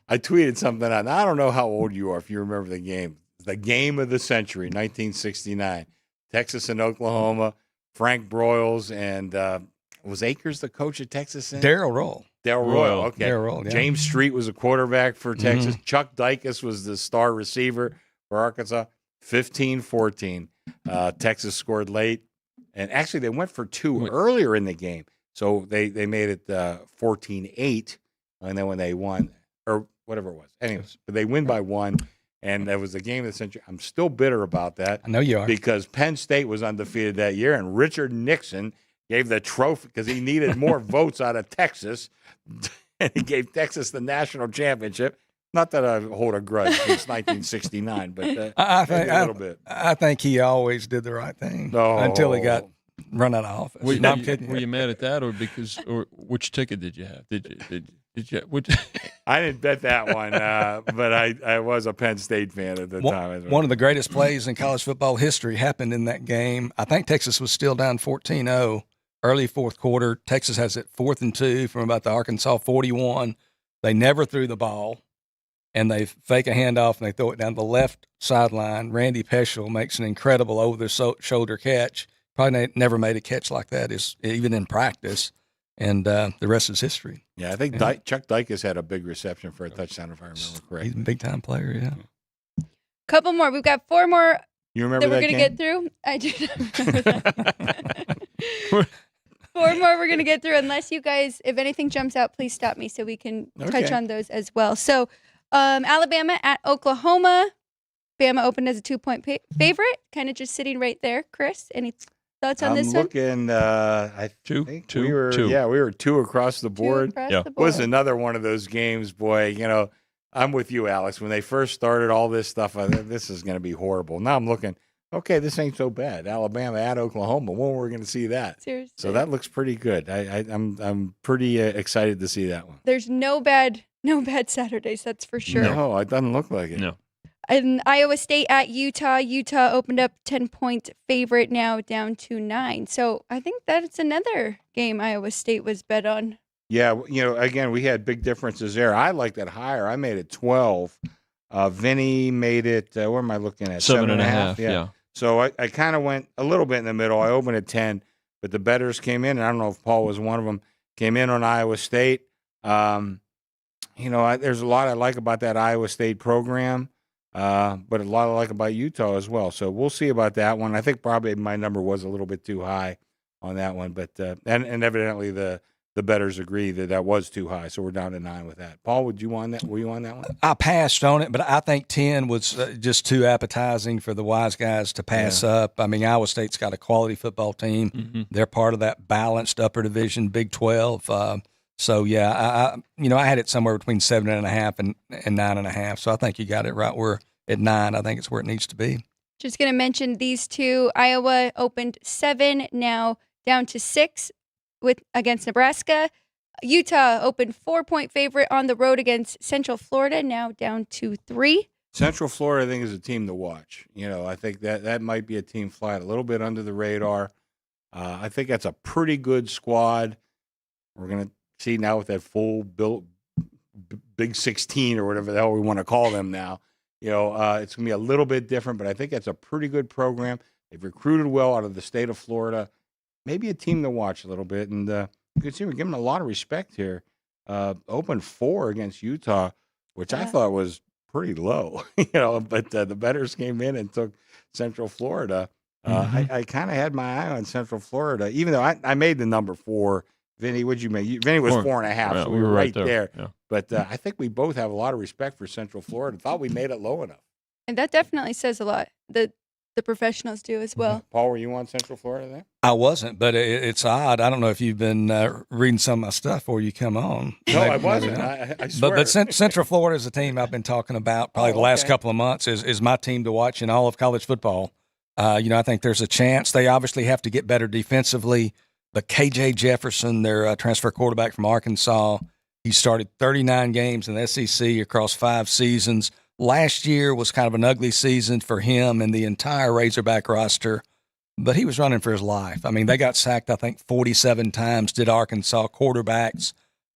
S3: I tweeted something out. I don't know how old you are if you remember the game. The game of the century, 1969. Texas and Oklahoma. Frank Broyles and was Akers the coach at Texas?
S4: Darryl Royal.
S3: Darryl Royal, okay.
S4: Darryl Royal, yeah.
S3: James Street was a quarterback for Texas. Chuck Dykes was the star receiver for Arkansas. 15-14. Texas scored late. And actually, they went for 2 earlier in the game. So they made it 14-8. And then when they won, or whatever it was. Anyways, but they win by 1. And that was the game of the century. I'm still bitter about that.
S4: I know you are.
S3: Because Penn State was undefeated that year, and Richard Nixon gave the trophy because he needed more votes out of Texas. And he gave Texas the national championship. Not that I hold a grudge since 1969, but
S4: I think
S3: a little bit.
S4: I think he always did the right thing until he got run out of office.
S2: I'm kidding. Were you mad at that, or which ticket did you have? Did you?
S3: I didn't bet that one, but I was a Penn State fan at the time.
S4: One of the greatest plays in college football history happened in that game. I think Texas was still down 14-0, early fourth quarter. Texas has it 4th and 2 from about the Arkansas 41. They never threw the ball, and they fake a handoff, and they throw it down the left sideline. Randy Peschel makes an incredible over-the-shoulder catch. Probably never made a catch like that, even in practice. And the rest is history.
S3: Yeah, I think Chuck Dykes had a big reception for a touchdown, if I remember correctly.
S4: He's a big-time player, yeah.
S1: Couple more. We've got 4 more
S3: you remember
S1: that we're
S3: going
S1: to get through. I do not remember that. 4 more we're going to get through, unless you guys, if anything jumps out, please stop me so we can touch on those as well. So Alabama at Oklahoma. Bama opened as a 2-point favorite, kind of just sitting right there. Chris, any thoughts on this one?
S3: I'm looking, I think
S2: two.
S3: we were 2 across the board. It was another one of those games, boy. I'm with you, Alex. When they first started all this stuff, I thought this is going to be horrible. Now I'm looking, okay, this ain't so bad. Alabama at Oklahoma. When were we going to see that?
S1: Seriously.
S3: So that looks pretty good. I'm pretty excited to see that one.
S1: There's no bad Saturdays, that's for sure.
S3: No, it doesn't look like it.
S2: No.
S1: And Iowa State at Utah. Utah opened up 10-point favorite, now down to 9. So I think that's another game Iowa State was bet on.
S3: Yeah, again, we had big differences there. I liked it higher. I made it 12. Vinny made it, what am I looking at?
S2: 7.5, yeah.
S3: So I kind of went a little bit in the middle. I opened at 10, but the bettors came in, and I don't know if Paul was one of them, came in on Iowa State. There's a lot I like about that Iowa State program. But a lot I like about Utah as well. So we'll see about that one. I think probably my number was a little bit too high on that one, but and evidently the bettors agree that was too high. So we're down to 9 with that. Paul, were you on that one?
S4: I passed on it, but I think 10 was just too appetizing for the wise guys to pass up. I mean, Iowa State's got a quality football team. Mm-hmm. They're part of that balanced upper division Big 12. So I had it somewhere between 7.5 and 9.5. So I think you got it right where at 9. I think it's where it needs to be.
S1: Just going to mention these two. Iowa opened 7, now down to 6 against Nebraska. Utah opened 4-point favorite on the road against Central Florida, now down to 3.
S3: Central Florida, I think, is a team to watch. I think that might be a team flying a little bit under the radar. I think that's a pretty good squad. We're going to see now with that full built Big 16 or whatever the hell we want to call them now. It's going to be a little bit different, but I think that's a pretty good program. They've recruited well out of the state of Florida. Maybe a team to watch a little bit. And you can see we're giving a lot of respect here. Opened 4 against Utah, which I thought was pretty low, but the bettors came in and took Central Florida. I kind of had my eye on Central Florida, even though I made the number 4. Vinny, what'd you make? Vinny was 4.5, so we were right there. Yeah. But I think we both have a lot of respect for Central Florida. Thought we made it low enough.
S1: And that definitely says a lot. The the professionals do as well.
S3: Paul, were you on Central Florida there?
S4: I wasn't, but it's odd. I don't know if you've been reading some of my stuff before you come on.
S3: No,
S4: Maybe-
S3: I
S4: maybe
S3: wasn't.
S4: not.
S3: I swear.
S4: But Central Florida is a team I've been talking about probably the last couple of months is my team to watch in all of college football. I think there's a chance. They obviously have to get better defensively. But KJ Jefferson, their transfer quarterback from Arkansas, he started 39 games in the SEC across 5 seasons. Last year was kind of an ugly season for him and the entire Razorback roster, but he was running for his life. I mean, they got sacked, I think, 47 times, did Arkansas quarterbacks.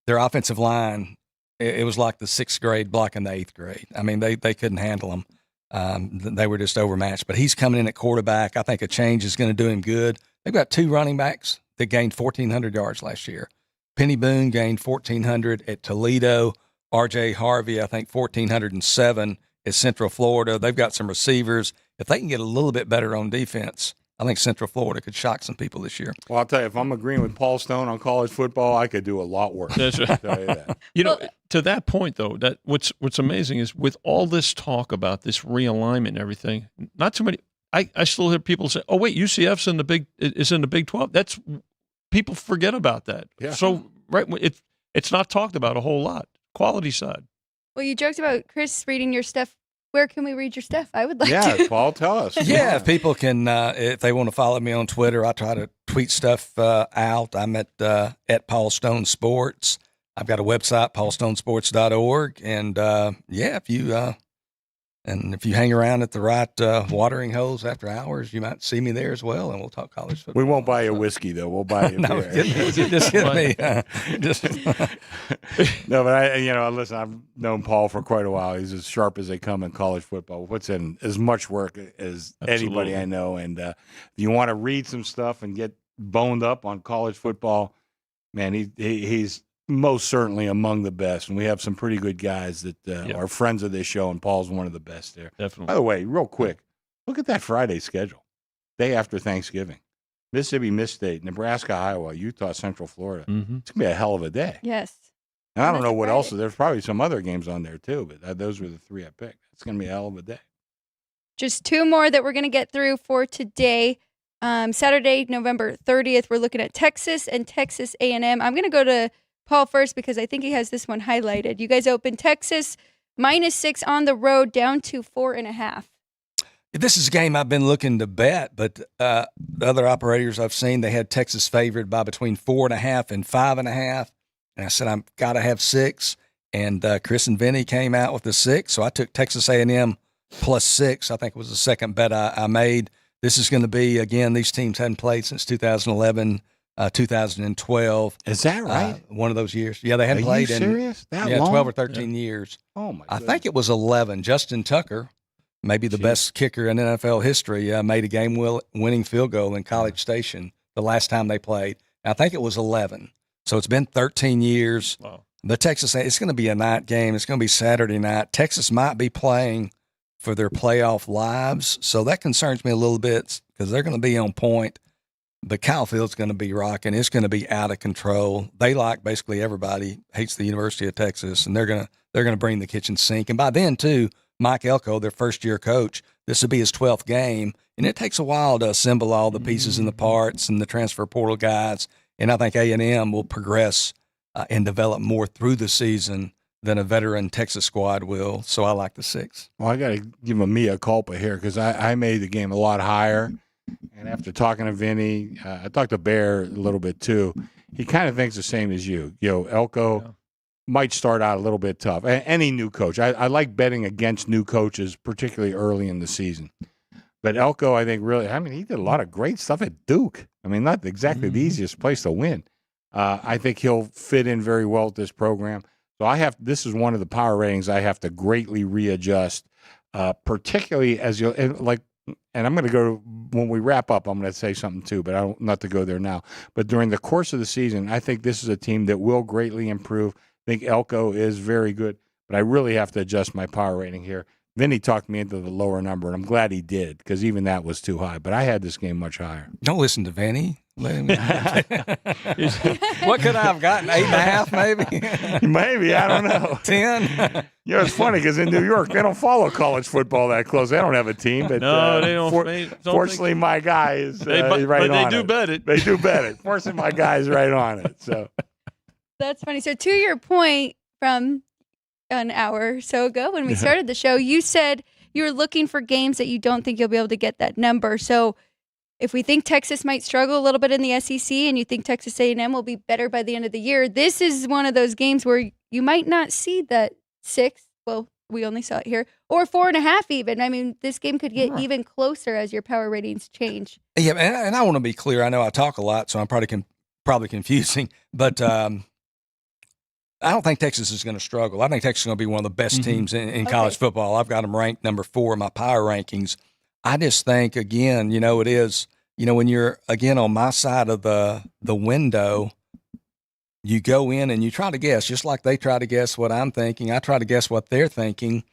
S4: Their offensive line, it was like the 6th grade blocking the 8th grade. I mean, they couldn't handle him. They were just overmatched. But he's coming in at quarterback. I think a change is going to do him good. They've got 2 running backs that gained 1,400 yards last year. Penny Boone gained 1,400 at Toledo. R.J. Harvey, I think, 1,407 at Central Florida. They've got some receivers. If they can get a little bit better on defense, I think Central Florida could shock some people this year.
S3: Well, I'll tell you, if I'm agreeing with Paul Stone on college football, I could do a lot worse.
S2: That's right.
S3: I'll tell you that.
S2: You know, to that point though, that what's amazing is with all this talk about this realignment and everything, not too many. I still hear people say, "Oh wait, UCF's in the Big 12." That's people forget about that.
S3: Yeah.
S2: So right, it's not talked about a whole lot. Quality side.
S1: Well, you joked about Chris reading your stuff. Where can we read your stuff? I would like
S3: Yeah,
S1: to.
S3: Paul, tell us.
S4: Yeah, if people can, if they want to follow me on Twitter, I try to tweet stuff out. I'm at Paul Stone Sports. I've got a website, paulstonesports.org. And if you hang around at the right watering holes after hours, you might see me there as well, and we'll talk college football.
S3: We won't buy you whiskey, though. We'll buy you
S4: No,
S3: beer.
S4: just hit me.
S3: No, but listen, I've known Paul for quite a while. He's as sharp as they come in college football. Puts in as much work as anybody I know. And if you want to read some stuff and get boned up on college football, man, he's most certainly among the best. And we have some pretty good guys that are friends of this show, and Paul's one of the best there.
S2: Definitely.
S3: By the way, real quick, look at that Friday schedule. Day after Thanksgiving. Mississippi, Miss State, Nebraska, Iowa, Utah, Central Florida.
S2: Mm-hmm.
S3: It's going to be a hell of a day.
S1: Yes.
S3: And I don't
S1: That's
S3: know what
S1: right.
S3: else. There's probably some other games on there too, but those were the 3 I picked. It's going to be a hell of a day.
S1: Just 2 more that we're going to get through for today. Saturday, November 30th, we're looking at Texas and Texas A&M. I'm going to go to Paul first because I think he has this one highlighted. You guys open Texas -6 on the road down to 4.5.
S4: This is a game I've been looking to bet, but the other operators I've seen, they had Texas favored by between 4.5 and 5.5. And I said, I've got to have 6. And Chris and Vinny came out with the 6. So I took Texas A&M +6. I think it was the second bet I made. This is going to be, again, these teams hadn't played since 2011, 2012.
S3: Is that right?
S4: One of those years. Yeah, they hadn't
S3: Are
S4: played
S3: you
S4: in
S3: serious? That long?
S4: 12 or 13 years.
S3: Oh, my
S4: I
S3: goodness.
S4: think it was 11. Justin Tucker, maybe the best kicker in NFL history, made a game-winning field goal in College Station the last time they played. I think it was 11. So it's been 13 years.
S2: Wow.
S4: But Texas, it's going to be a night game. It's going to be Saturday night. Texas might be playing for their playoff lives. So that concerns me a little bit because they're going to be on point. But Kyle Field's going to be rocking. It's going to be out of control. They, like basically everybody, hates the University of Texas, and they're going to bring the kitchen sink. And by then, too, Mike Elko, their first-year coach, this will be his 12th game, and it takes a while to assemble all the pieces and the parts and the transfer portal guys. And I think A&M will progress and develop more through the season than a veteran Texas squad will. So I like the 6.
S3: Well, I got to give a mea culpa here because I made the game a lot higher. And after talking to Vinny, I talked to Bear a little bit too. He kind of thinks the same as you. Elko might start out a little bit tough. Any new coach. I like betting against new coaches, particularly early in the season. But Elko, I think, really, he did a lot of great stuff at Duke. Not exactly the easiest place to win. I think he'll fit in very well with this program. So this is one of the power ratings I have to greatly readjust, particularly as and I'm going to go, when we wrap up, I'm going to say something too, but I don't, not to go there now. But during the course of the season, I think this is a team that will greatly improve. I think Elko is very good, but I really have to adjust my power rating here Vinny talked me into the lower number, and I'm glad he did because even that was too high. But I had this game much higher.
S4: Don't listen to Vinny. What could I have gotten? 8.5, maybe?
S3: Maybe, I don't know.
S4: 10?
S3: It's funny because in New York, they don't follow college football that close. They don't have a team. But,
S2: No, they don't.
S3: Fortunately, my guy is right
S2: but
S3: on
S2: they
S3: it.
S2: do bet it.
S3: They do bet it. Fortunately, my guy is right on it. So
S1: That's funny. So to your point from an hour or so ago when we started the show, you said you were looking for games that you don't think you'll be able to get that number. So if we think Texas might struggle a little bit in the SEC and you think Texas A&M will be better by the end of the year, this is one of those games where you might not see that 6. Well, we only saw it here, or 4.5 even. I mean, this game could get even closer as your power ratings change.
S4: Yeah, and I want to be clear. I know I talk a lot, so I'm probably confusing, but I don't think Texas is going to struggle. I think Texas is going to be one of the best teams in college football. I've got them ranked number 4 in my power rankings. I just think, again, it is, when you're, again, on my side of the window, you go in and you try to guess, just like they try to guess what I'm thinking. I try to guess what they're thinking.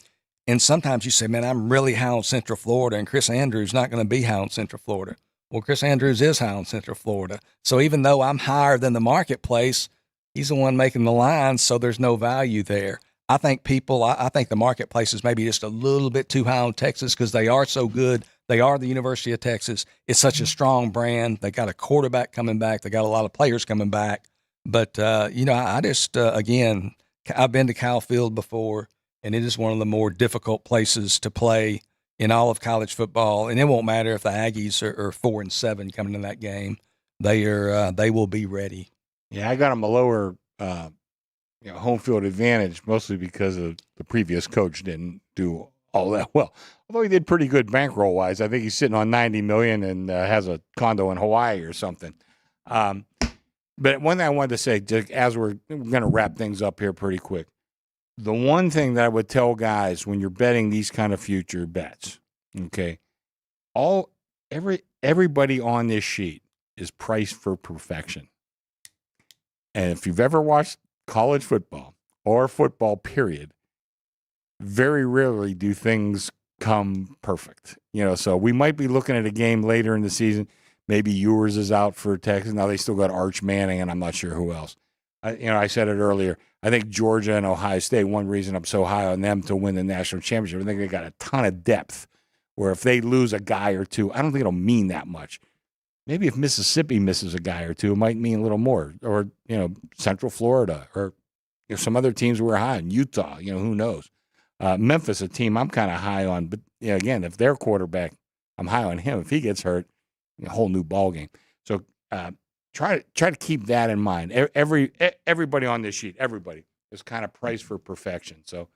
S4: And sometimes you say, man, I'm really high on Central Florida, and Chris Andrews not going to be high on Central Florida. Well, Chris Andrews is high on Central Florida. So even though I'm higher than the marketplace, he's the one making the lines, so there's no value there. I think the marketplace is maybe just a little bit too high on Texas because they are so good. They are the University of Texas. It's such a strong brand. They got a quarterback coming back. They got a lot of players coming back. But, I just, again, I've been to Kyle Field before, and it is one of the more difficult places to play in all of college football. And it won't matter if the Aggies are 4-7 coming in that game. They will be ready.
S3: yeah, I got him a lower home field advantage, mostly because of the previous coach didn't do all that well. Although he did pretty good bankroll wise. I think he's sitting on $90 million and has a condo in Hawaii or something. But one thing I wanted to say, as we're going to wrap things up here pretty quick, the one thing that I would tell guys when you're betting these kind of future bets, okay, everybody on this sheet is priced for perfection. And if you've ever watched college football or football period, very rarely do things come perfect. So we might be looking at a game later in the season. Maybe Ewers is out for Texas. Now they still got Arch Manning, and I'm not sure who else. I said it earlier. I think Georgia and Ohio State, one reason I'm so high on them to win the national championship, I think they got a ton of depth where if they lose a guy or two, I don't think it'll mean that much. Maybe if Mississippi misses a guy or two, it might mean a little more. Or, Central Florida or some other teams we're high on. Utah, who knows. Memphis, a team I'm kind of high on. But, again, if their quarterback, I'm high on him. If he gets hurt, a whole new ball game. So try to keep that in mind. Everybody on this sheet, everybody is kind of priced for perfection. So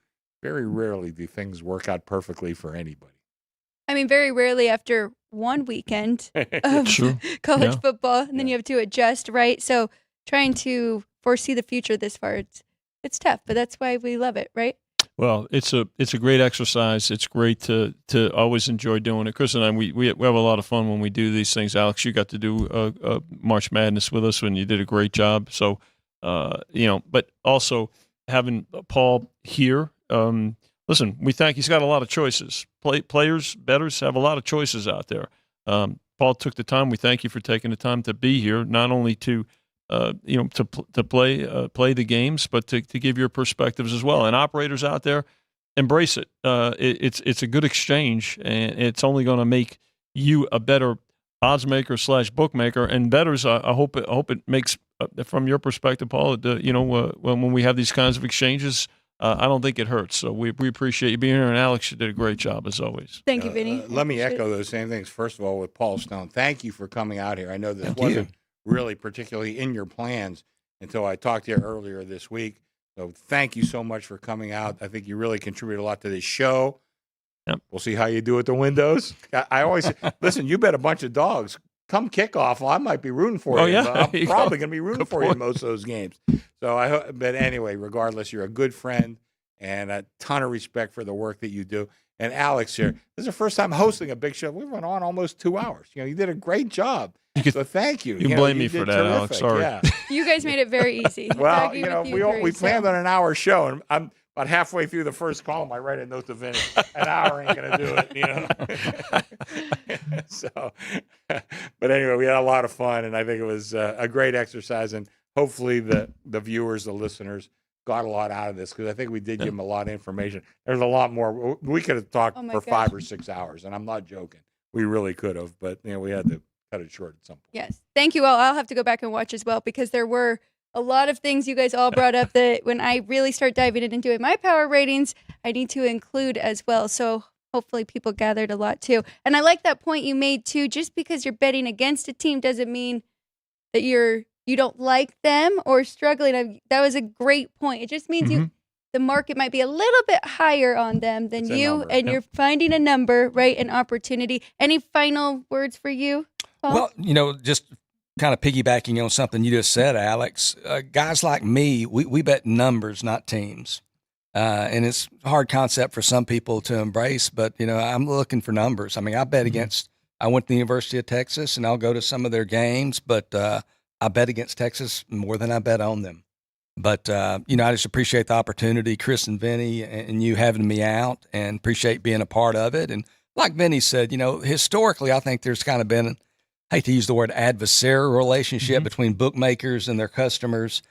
S3: very rarely do things work out perfectly for anybody.
S1: I mean, very rarely after one weekend of college football, and then you have to adjust, right? So trying to foresee the future this far, it's tough, but that's why we love it, right?
S2: Well, it's a great exercise. It's great to always enjoy doing it. Chris and I, we have a lot of fun when we do these things. Alex, you got to do March Madness with us, and you did a great job. So, but also having Paul here. Listen, we think he's got a lot of choices. Players, bettors have a lot of choices out there. Paul took the time. We thank you for taking the time to be here, not only to play the games, but to give your perspectives as well. And operators out there, embrace it. It's a good exchange, and it's only going to make you a better oddsmaker / bookmaker. And bettors, I hope it makes, from your perspective, Paul, when we have these kinds of exchanges, I don't think it hurts. So we appreciate you being here. And Alex, you did a great job as always.
S1: Thank you, Vinny.
S3: Let me echo those same things. First of all, with Paul Stone, thank you for coming out here. I know this wasn't really particularly in your plans until I talked to you earlier this week. So thank you so much for coming out. I think you really contribute a lot to this show.
S2: Yep.
S3: We'll see how you do at the windows. I always say, listen, you bet a bunch of dogs. Come kickoff, I might be rooting for you.
S2: Yeah.
S3: I'm probably going to be rooting for you in most of those games. So I hope, but anyway, regardless, you're a good friend and a ton of respect for the work that you do. And Alex here, this is the first time hosting a big show. We went on almost 2 hours. You did a great job. So thank you.
S2: You can blame me for that, Alex. Sorry.
S3: Yeah.
S1: You guys made it very easy.
S3: Well, we planned on an hour show, and about halfway through the first column, I write a note to Vinny. An hour ain't gonna do it, you know. So, but anyway, we had a lot of fun, and I think it was a great exercise. And hopefully, the viewers, the listeners, got a lot out of this, because I think we did give them a lot of information. There's a lot more. We could have talked for 5 or 6 hours, and I'm not joking. We really could have, but we had to cut it short at some point.
S1: Yes. Thank you all. I'll have to go back and watch as well, because there were a lot of things you guys all brought up that when I really start diving into doing my power ratings, I need to include as well. So hopefully people gathered a lot too. And I like that point you made too. Just because you're betting against a team doesn't mean that you don't like them or struggling. That was a great point. It just means the market might be a little bit higher on them than you, and you're finding a number, right? An opportunity. Any final words for you, Paul?
S4: Well, just kind of piggybacking on something you just said, Alex, guys like me, we bet numbers, not teams. And it's a hard concept for some people to embrace, but, I'm looking for numbers. I mean, I bet I went to the University of Texas, and I'll go to some of their games, but I bet against Texas more than I bet on them. But, I just appreciate the opportunity, Chris and Vinny, and you having me out, and appreciate being a part of it. And like Vinny said, historically, I think there's kind of been, I hate to use the word adversarial relationship between bookmakers and their customers.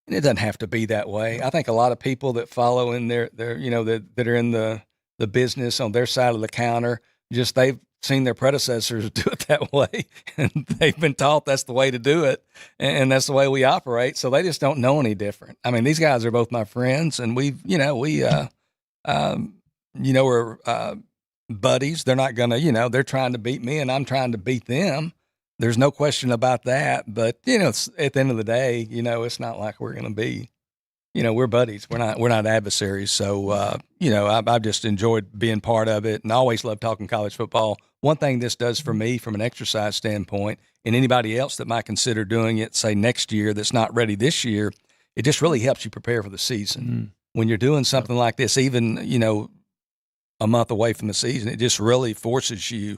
S4: And it doesn't have to be that way. I think a lot of people that follow in that are in the business on their side of the counter, they've seen their predecessors do it that way, and they've been taught that's the way to do it, and that's the way we operate. So they just don't know any different. I mean, these guys are both my friends, and we're buddies. They're not gonna, they're trying to beat me, and I'm trying to beat them. There's no question about that. But it's, at the end of the day, it's not like we're gonna be, we're buddies. We're not adversaries. So I've just enjoyed being part of it, and I always love talking college football. One thing this does for me from an exercise standpoint, and anybody else that might consider doing it, say next year, that's not ready this year, it just really helps you prepare for the season. When you're doing something like this, even a month away from the season, it just really forces you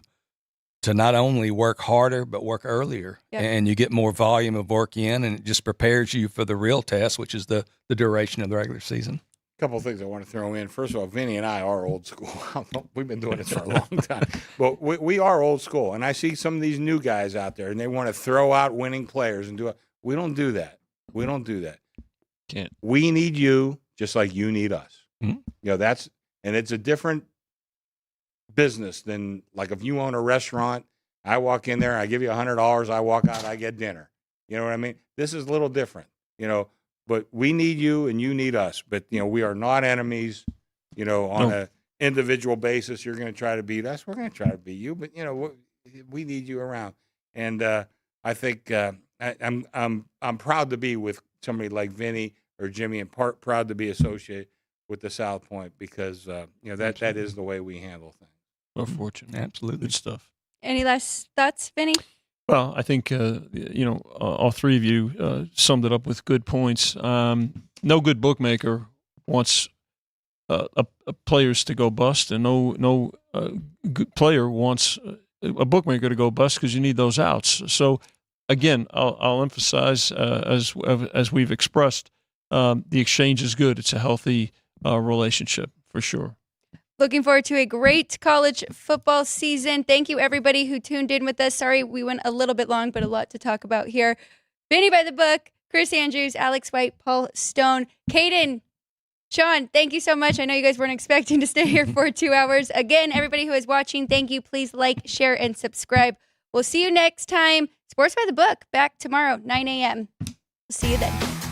S4: to not only work harder, but work earlier. Yep. And you get more volume of work in, and it just prepares you for the real test, which is the duration of the regular season.
S3: A couple of things I want to throw in. First of all, Vinny and I are old school. We've been doing this for a long time. But we are old school. And I see some of these new guys out there, and they want to throw out winning players and do it. We don't do that. We don't do that.
S2: Can't.
S3: We need you just like you need us.
S4: Mm-hmm.
S3: And it's a different business than, like, if you own a restaurant, I walk in there, I give you $100, I walk out, I get dinner. You know what I mean? This is a little different, but we need you and you need us. But, we are not enemies, on an individual basis. You're going to try to beat us. We're going to try to beat you, but, we need you around. And I think I'm proud to be with somebody like Vinny or Jimmy, and proud to be associated with the South Point, because, that is the way we handle things.
S2: We're fortunate.
S4: Absolutely.
S2: Good stuff.
S1: Any last thoughts, Vinny?
S2: Well, I think, all three of you summed it up with good points. No good bookmaker wants players to go bust, and no good player wants a bookmaker to go bust, because you need those outs. So, again, I'll emphasize, as we've expressed, the exchange is good. It's a healthy relationship for sure.
S1: Looking forward to a great college football season. Thank you, everybody who tuned in with us. Sorry we went a little bit long, but a lot to talk about here. Vinny by the book, Chris Andrews, Alex White, Paul Stone, Caden, Sean, thank you so much. I know you guys weren't expecting to stay here for 2 hours. Again, everybody who is watching, thank you. Please like, share, and subscribe. We'll see you next time. Sports by the Book, back tomorrow, 9 a.m. We'll see you then.